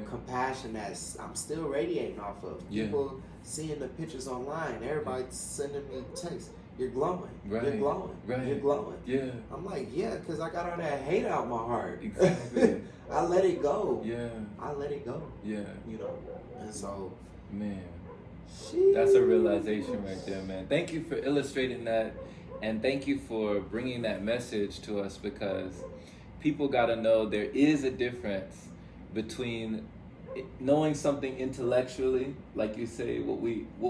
Compassion that I'm still radiating off of. Yeah. People seeing the pictures online, everybody sending me texts. You're glowing. Right. You're glowing. Right. You're glowing. Yeah. I'm like, yeah, because I got all that hate out my heart. Exactly. I let it go. Yeah. I let it go. Yeah. And so, Man. That's a realization right there, man. Thank you for illustrating that, and thank you for bringing that message to us, because people got to know there is a difference between knowing something intellectually, like you say, what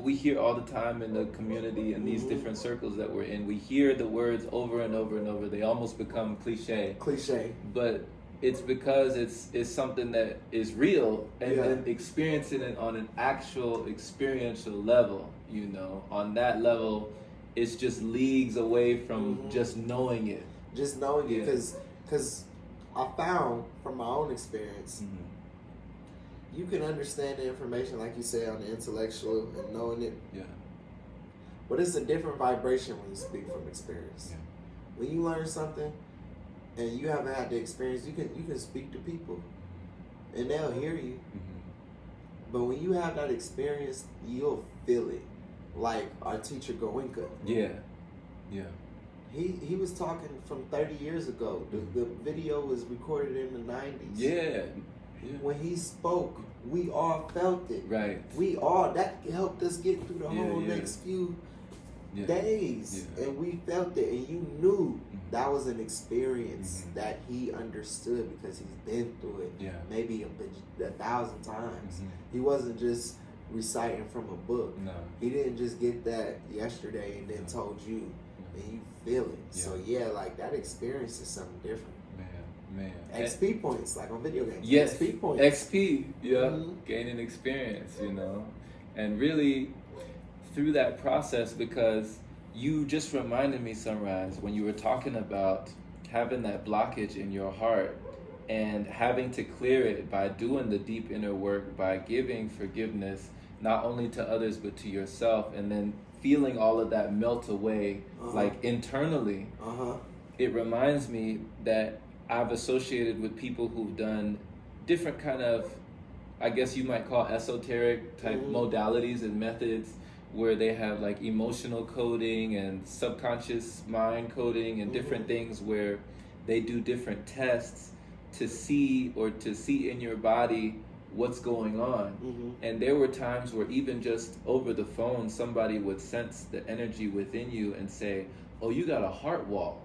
we hear all the time in the community and these different circles that we're in. We hear the words over and over and over. They almost become cliche. But it's because it's something that is real, and then experiencing it on an actual experiential level, on that level, it's just leagues away from just knowing it. Just knowing it, because I found from my own experience, you can understand the information, like you say, on the intellectual and knowing it. Yeah. But it's a different vibration when you speak from experience. Yeah. When you learn something and you haven't had the experience, you can speak to people and they'll hear you. But when you have that experience, you'll feel it. Like our teacher Goenka. Yeah. He was talking from 30 years ago. The video was recorded in the 90s. Yeah. When he spoke, we all felt it. Right. We all, that helped us get through the Yeah, whole yeah. next few Yeah. days. Yeah. And we felt it, and you knew Mhm. that was an experience Mhm. that he understood because he's been through it Yeah. maybe a thousand times. Mhm. He wasn't just reciting from a book. No. He didn't just get that yesterday and then No. told you, No. and you feel it. Yeah. So yeah, like that experience is something different. Man. XP points, like on video games. Yes, XP points. XP, yeah, Mhm. gaining experience, and really through that process, because you just reminded me, Sunrise, when you were talking about having that blockage in your heart and having to clear it by doing the deep inner work, by giving forgiveness, not only to others, but to yourself, and then feeling all of that melt away, like internally. It reminds me that I've associated with people who've done different kind of, I guess you might call esoteric type modalities and methods, where they have like emotional coding and subconscious mind coding and different things where they do different tests to see in your body what's going on. And there were times where even just over the phone, somebody would sense the energy within you and say, oh, you got a heart wall.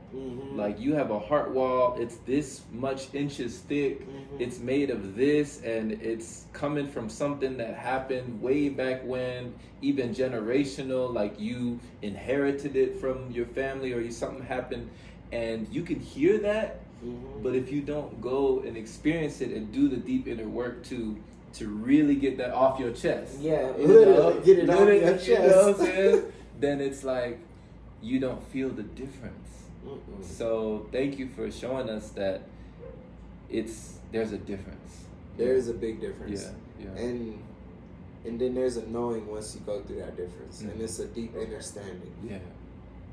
Like you have a heart wall, it's this much inches thick, it's made of this, and it's coming from something that happened way back when, even generational, like you inherited it from your family or something happened, and you can hear that, but if you don't go and experience it and do the deep inner work to really get that off your chest, literally get it off your chest, you know what I'm saying? Then it's like you don't feel the difference. So thank you for showing us that there's a difference. There is a big difference. Yeah. And then there's a knowing once you go through that difference, and it's a deep understanding. Yeah.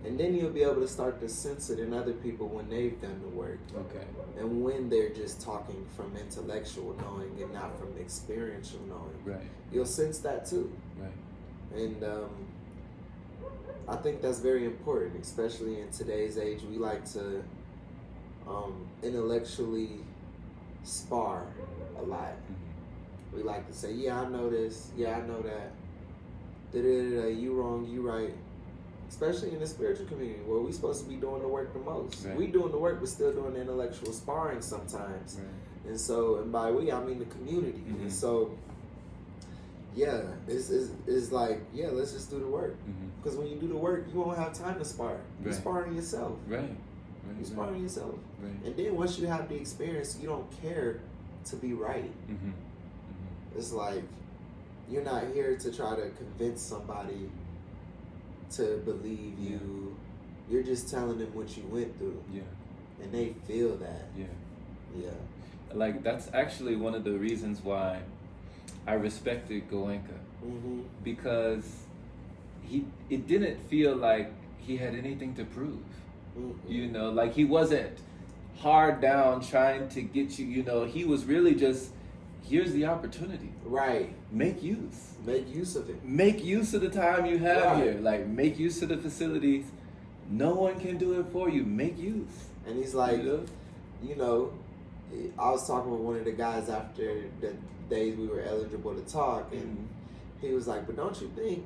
And then you'll be able to start to sense it in other people when they've done the work. Okay. And when they're just talking from intellectual knowing and not from experiential knowing. Right. You'll sense that too. Right. And I think that's very important, especially in today's age. We like to intellectually spar a lot. We like to say, yeah, I know this. Yeah, I know that. Da-da-da-da, you wrong, you right. Especially in the spiritual community where we're supposed to be doing the work the most. Right. We doing the work, but still doing the intellectual sparring sometimes. Right. And so, and by we, I mean the community. And so, yeah, it's like, yeah, let's just do the work. Because when you do the work, you won't have time to spar. You're sparring yourself. Right. You're sparring yourself. Right. And then once you have the experience, you don't care to be right. It's like, you're not here to try to convince somebody to believe you. You're just telling them what you went through. Yeah. And they feel that. Yeah. Like, that's actually one of the reasons why I respected Goenka. Because it didn't feel like he had anything to prove. Like he wasn't hard down trying to get you, he was really just, here's the opportunity. Right. Make use. Make use of it. Make use of the time you have here. Like, make use of the facilities. No one can do it for you. Make use. And he's like, I was talking with one of the guys after the days we were eligible to talk, and he was like, but don't you think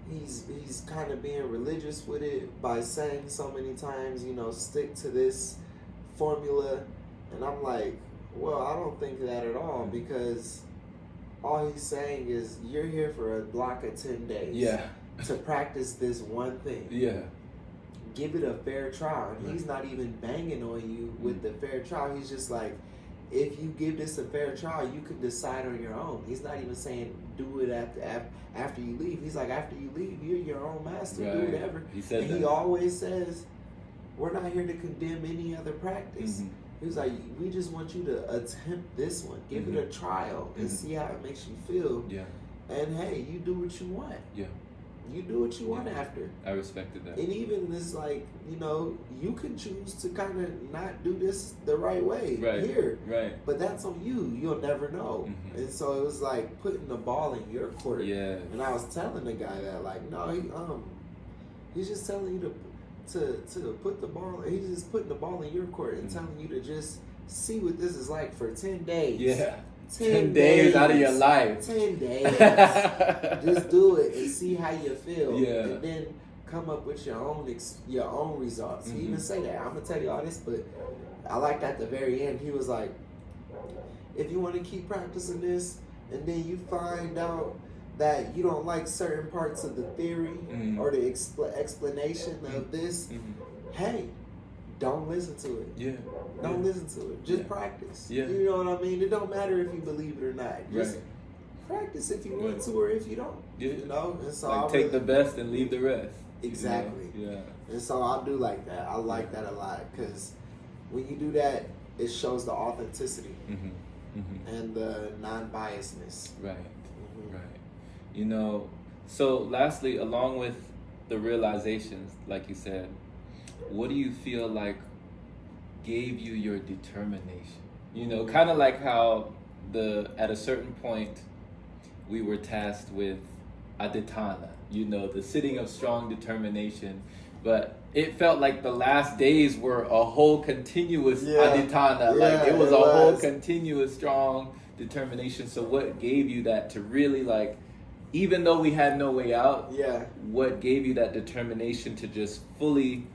he's kind of being religious with it by saying so many times, stick to this formula? And I'm like, well, I don't think that at all, because all he's saying is you're here for a block of 10 days to practice this one thing. Give it a fair trial. And he's not even banging on you with the fair trial. He's just like, if you give this a fair trial, you can decide on your own. He's not even saying do it after you leave. He's like, after you leave, you're your own master. Do whatever. He said and that. He always says, we're not here to condemn any other practice. He was like, we just want you to attempt this one. Give it a trial and see how it makes you feel. And hey, you do what you want. You do what you want after. I respected that. And even this, like, you can choose to kind of not do this the right way here. But that's on you. You'll never know. And so it was like putting the ball in your court. And I was telling the guy that, like, no, he's just telling you to put the ball. He's just putting the ball in your court and telling you to just see what this is like for 10 days. 10 days out of your life. 10 days. Just do it and see how you feel. Yeah. And then come up with your own results. He even say that. I'm gonna tell you all this, but I liked at the very end. He was like, if you want to keep practicing this, and then you find out that you don't like certain parts of the theory or the explanation of this, hey, don't listen to it. Yeah. Don't listen to it. Just practice. Yeah. You know what I mean? It don't matter if you believe it or not. Just practice if you want to or if you don't. Yeah. You know? And so Like take the best and leave the rest. Exactly. You know? Yeah. And so I do like that. I like that a lot because when you do that, it shows the authenticity and the non-biasedness. Right. Right. You know, so lastly, along with the realizations, like you said, what do you feel like gave you your determination? You know, kind of like how at a certain point we were tasked with aditana, you know, the sitting of strong determination, but it felt like the last days were a whole continuous aditana, like it was a whole continuous strong determination. So what gave you that to really, like, even though we had no way out, what gave you that determination to just fully,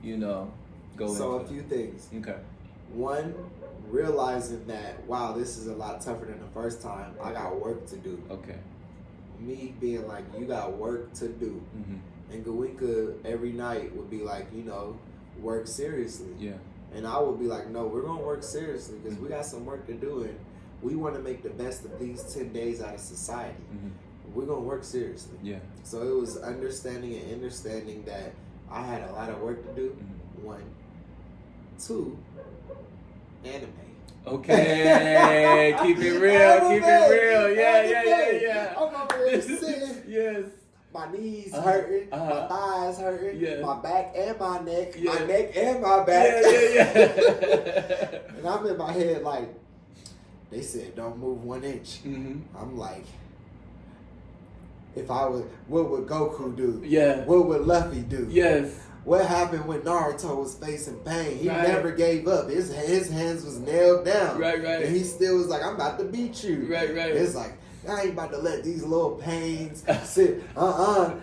you know, go into So a few things. Okay. One, realizing that, wow, this is a lot tougher than the first time. I got work to do. Okay. Me being like, you got work to do. And Gawika every night would be like, you know, work seriously. Yeah. And I would be like, no, we're going to work seriously because we got some work to do and we want to make the best of these 10 days out of society. We're going to work seriously. Yeah. So it was understanding that I had a lot of work to do. One. Two, anime. Okay, keep it real, keep it real. Yeah. I'm over here sitting. Yes. My knees hurting, my thighs hurting, my back and my neck, my neck and my back. Yeah. And I'm in my head like, they said don't move 1 inch. I'm like, if I would, what would Goku do? Yeah. What would Luffy do? Yes. What happened when Naruto was facing pain? He never gave up. His hands was nailed down. Right. And he still was like, I'm about to beat you. Right. It's like, I ain't about to let these little pains sit.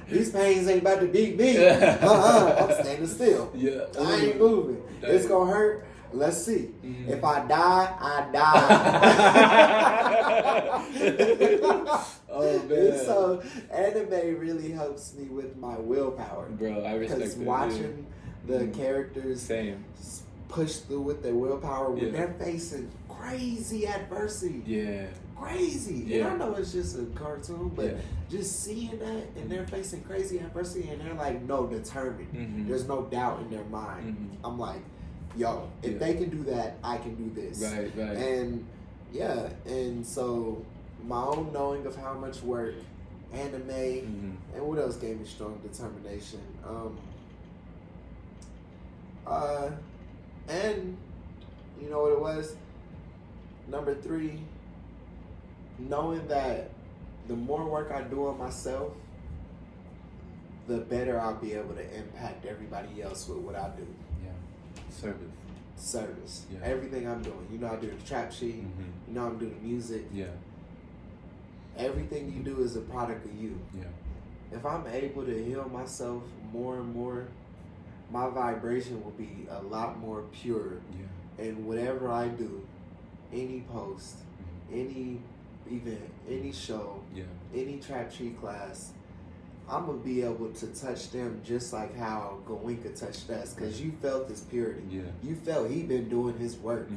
These pains ain't about to beat me. I'm standing still. Yeah. I ain't moving. It's gonna hurt. Let's see. If I die, I die. Oh man. And so anime really helps me with my willpower. Bro, I respect it. Because watching the characters push through with their willpower when they're facing crazy adversity. Yeah. Crazy. Yeah. And I know it's just a cartoon, but just seeing that and they're facing crazy adversity and they're like, no, determined. There's no doubt in their mind. I'm like, yo, if they can do that, I can do this. Right. And and so my own knowing of how much work, anime, and what else gave me strong determination. And you know what it was? Number 3, knowing that the more work I do on myself, the better I'll be able to impact everybody else with what I do. Yeah. Service. Yeah. Everything I'm doing. You know, I do the trap sheet. You know, I'm doing the music. Yeah. Everything you do is a product of you. Yeah. If I'm able to heal myself more and more, my vibration will be a lot more pure. Yeah. And whatever I do, any post, any event, any show, any trap sheet class, I'm going to be able to touch them just like how Gawinka touched us. Because you felt this purity. Yeah. You felt he been doing his work.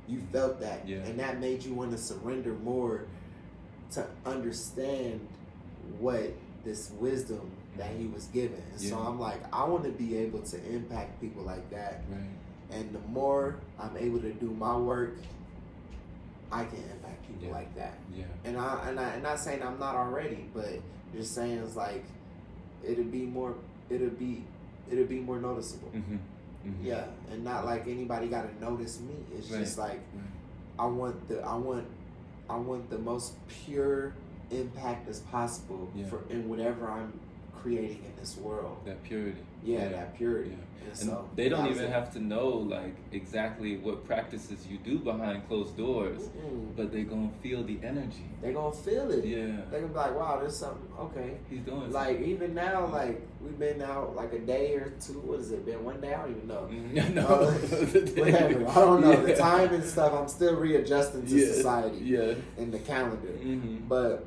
You felt that. Yeah. And that made you want to surrender more to understand what this wisdom that he was given. And so I'm like, I want to be able to impact people like that. Right. And the more I'm able to do my work, I can impact people like that. Yeah. And I'm not saying I'm not already, but just saying it's like it'll be more noticeable. Yeah, and not like anybody got to notice me. It's just like I want the most pure impact as possible in whatever I'm creating in this world. That purity. Yeah, that purity. Yeah. And And so they don't that was even it. have to know like exactly what practices you do behind closed doors, Mm-mm. but they gonna feel the energy. They gonna feel it. Yeah. They gonna be like, wow, there's something. Okay. He's doing Like even now, like we've been out like a day or two. What has it been? One day? I don't even know. something. No. Whatever. I don't know the Yeah. time and stuff. I'm still readjusting to Yeah. society Yeah. and the calendar. Mm-hmm. But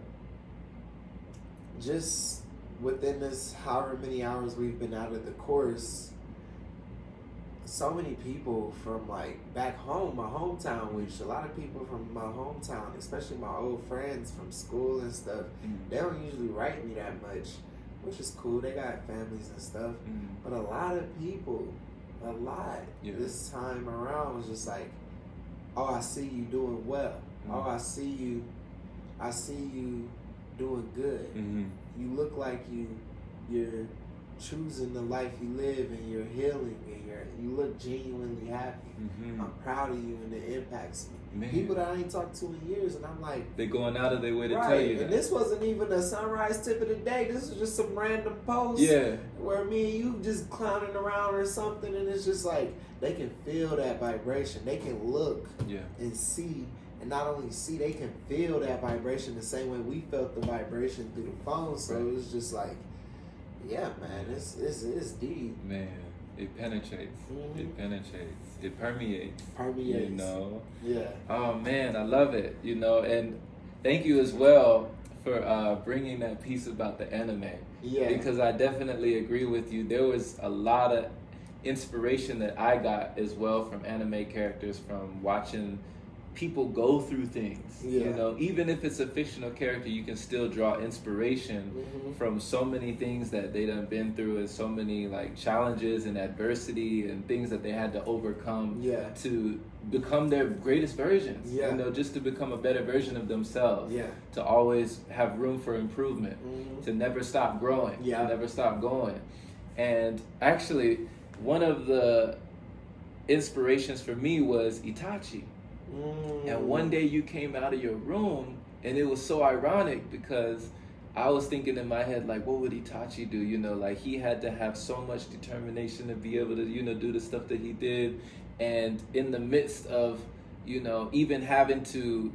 just within this however many hours we've been out of the course, so many people from like back home, my hometown, which a lot of people from my hometown, especially my old friends from school and stuff, they don't usually write me that much, which is cool. They got families and stuff. Mm-hmm. But a lot of people, Yeah. this time around was just like, oh, I see you doing well. Mhm. Oh, I see you doing good. Mm-hmm. You look like you're choosing the life you live and you're healing and you look genuinely happy. Mm-hmm. I'm proud of you and it impacts me. Man. People that I ain't talked to in years, and I'm like, They going out of their way to right. tell you And that. this wasn't even a sunrise tip of the day. This was just some random post. Yeah. Where me and you just clowning around or something, and it's just like they can feel that vibration. They can look Yeah. and see, and not only see, they can feel that vibration the same way we felt the vibration through the phone. So Right. it was just like, yeah, man, it's deep. Man, it penetrates. Mhm. It penetrates. It permeates. Permeates. You know. Yeah. Oh man, I love it. You know, and thank you as well for bringing that piece about the anime. Yeah. Because I definitely agree with you. There was a lot of inspiration that I got as well from anime characters, from watching people go through things. Yeah. You know, even if it's a fictional character, you can still draw inspiration Mhm. from so many things that they done been through, and so many like challenges and adversity and things that they had to overcome Yeah. to become their greatest versions. Yeah. You know, just to become a better version of themselves. Yeah. To always have room for improvement. Mhm. To never stop growing. Yeah. To never stop going. And actually, one of the inspirations for me was Itachi. And one day you came out of your room, and it was so ironic because I was thinking in my head, like, what would Itachi do? You know, like he had to have so much determination to be able to, you know, do the stuff that he did. And in the midst of, you know, even having to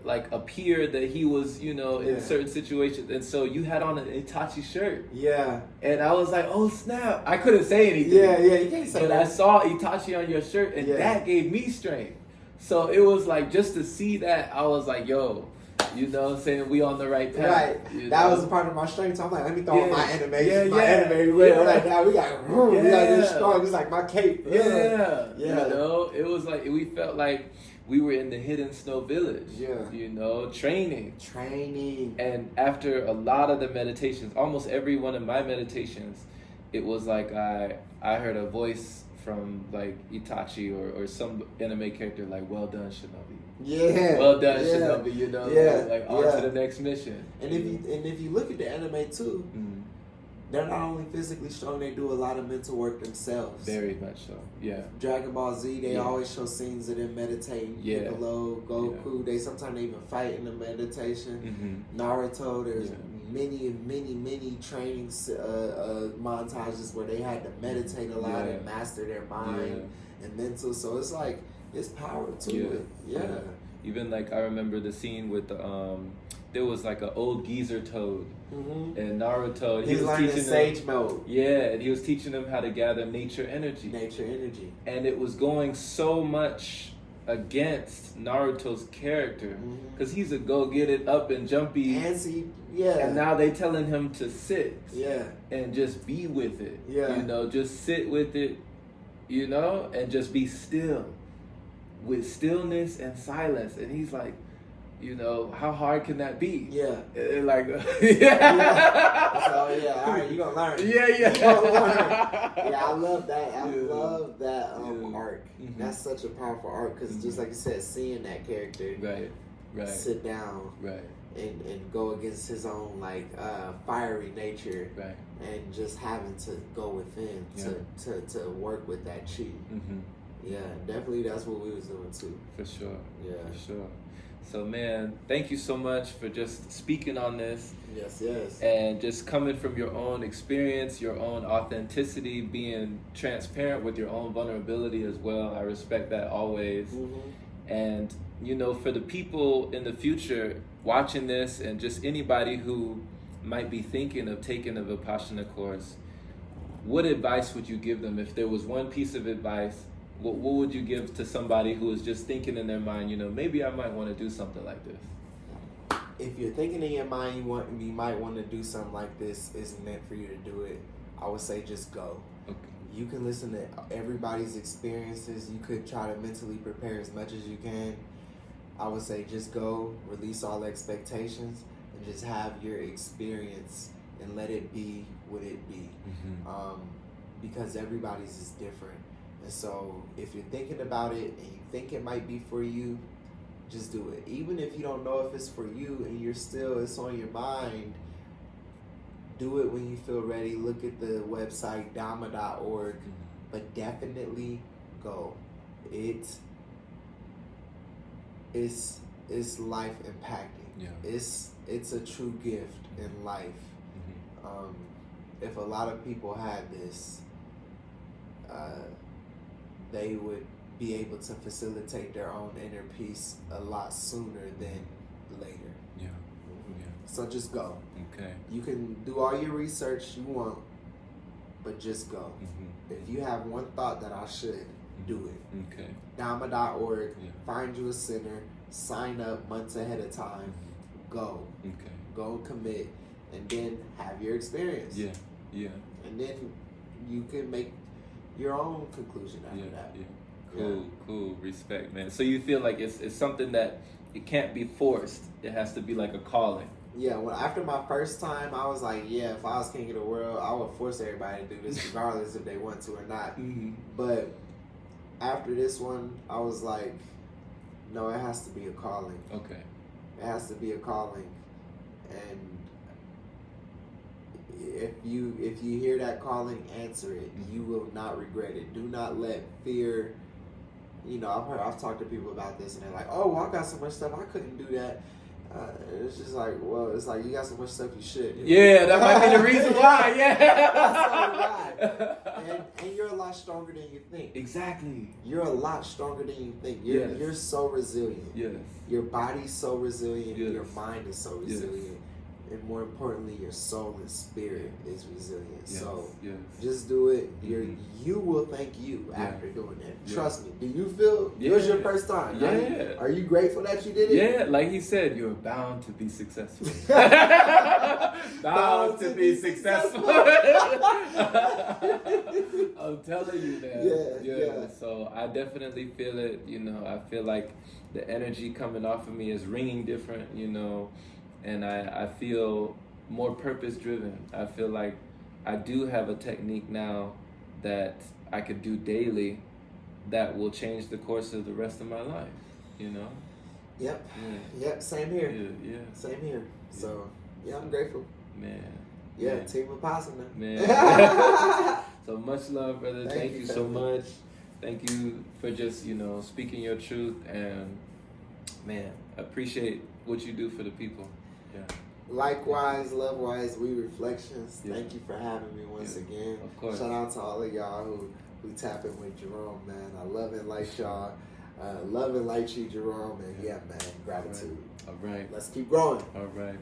like appear that he was, you know, in Yeah. certain situations. And so you had on an Itachi shirt. Yeah. And I was like, oh snap. I couldn't say anything. Yeah. Yeah. You can't say But I that. saw Itachi on your shirt, and Yeah. that gave me strength. So it was like, just to see that, I was like, yo, you know what I'm saying? We on the right path. Right. you That know? was a part of my strength. So I'm like, let me throw on Yeah. my animation. Yeah, my yeah. animated way. Yeah. Like, now we got this Yeah. strong. It's like my cape. Yeah. Yeah. You know, it was like, we felt like we were in the hidden snow village. Yeah. You know, training. Training. And after a lot of the meditations, almost every one of my meditations, it was like I heard a voice from like Itachi or some anime character like, well done, Shinobi. Yeah. Well done, Yeah. Shinobi, you know, Yeah. like on Yeah. to the next mission. And if you look at the anime too, Mm, they're not only physically strong, they do a lot of mental work themselves. very much so, yeah. Dragon Ball Z, they Yeah. always show scenes of them meditating. Yeah. Piccolo, Goku, they sometimes even fight in the meditation. Mm-hmm. Naruto, there's Yeah. many training montages where they had to meditate a lot Yeah. and master their mind and mental. So it's like, it's power to Yeah. it. Yeah. Even like I remember the scene with the there was like an old geezer toad Mm-hmm. and Naruto. He's learning sage mode. Yeah, and he was teaching them how to gather nature energy. Nature energy. And it was going so much against Naruto's character Mhm. because he's a go get it up and jumpy. And see, yeah. And now they telling him to sit Yeah. and just be with it. Yeah. You know, just sit with it, you know, and just be still. With stillness and silence. And he's like, you know, how hard can that be? Yeah. And like, Yeah. So yeah, all right, you gonna learn. Yeah, yeah. You gonna learn. Yeah, I love that. I Yeah. love that Yeah. arc. Mhm. That's such a powerful arc because just like you said, seeing that character Right. sit down Right. and go against his own like fiery nature Right. and just having to go within to work with that chi. Mm-hmm. Yeah, definitely that's what we was doing too. For sure. Yeah. For sure. So, man, thank you so much for just speaking on this. Yes, yes. And just coming from your own experience, your own authenticity, being transparent with your own vulnerability as well. I respect that always. And, for the people in the future watching this, and just anybody who might be thinking of taking a Vipassana course, what advice would you give them? If there was one piece of advice, what would you give to somebody who is just thinking in their mind, maybe I might want to do something like this? If you're thinking in your mind you might want to do something like this, isn't meant for you to do it, I would say just go. Okay. You can listen to everybody's experiences. You could try to mentally prepare as much as you can. I would say just go, release all expectations, and just have your experience and let it be what it be. Because everybody's is different. And so if you're thinking about it and you think it might be for you, just do it. Even if you don't know if it's for you and it's on your mind, do it when you feel ready. Look at the website, dhamma.org, but definitely go. It's life impacting. Yeah. It's a true gift in life. If a lot of people had this, they would be able to facilitate their own inner peace a lot sooner than later. Yeah. So just go. Okay. You can do all your research you want, but just go. If you have one thought that I should, do it. Okay. Dhamma.org, Yeah. find you a center, sign up months ahead of time, go. Okay. Go and commit, and then have your experience. Yeah. Yeah. And then you can make your own conclusion after that. Yeah. Cool. Respect, man. So you feel like it's something that it can't be forced. It has to be like a calling. Yeah, well, after my first time, I was like, yeah, if I was king of the world, I would force everybody to do this regardless if they want to or not. But after this one, I was like, no, it has to be a calling. Okay. It has to be a calling. And if you hear that calling, answer it. You will not regret it. Do not let fear, I've talked to people about this and they're like, oh, well, I got so much stuff, I couldn't do that. It's just like, well, it's like you got so much stuff you should. Yeah, that might be the reason why. Yeah. And you're a lot stronger than you think. Exactly. You're a lot stronger than you think. You're so resilient. Yes. Your body's so resilient. Yes. Your mind is so resilient. And more importantly, your soul and spirit is resilient. Yes. So yes. just do it. You will thank you after doing that. Yeah. Trust me. Do you feel it was your first time? Yeah. Are you grateful that you did it? Yeah, like he said, you're bound to be successful. bound to be successful. I'm telling you that. Yeah. So I definitely feel it. I feel like the energy coming off of me is ringing different. And I feel more purpose driven. I feel like I do have a technique now that I could do daily that will change the course of the rest of my life, Yep. Yeah. Yep, same here. Yeah. Same here. So, yeah, I'm grateful. Man. Yeah, Man. Team Vipassana. Man. So much love, brother. Thank you so family. much. Thank you for just, speaking your truth, and man, appreciate what you do for the people. Yeah. Likewise, love-wise, we Reflections. Yeah. Thank you for having me once again. Of course. Shout out to all of y'all who tap in with Jerome, man. I love and like y'all. Love and like you, Jerome. And yeah, man, gratitude. All right. Let's keep growing. All right.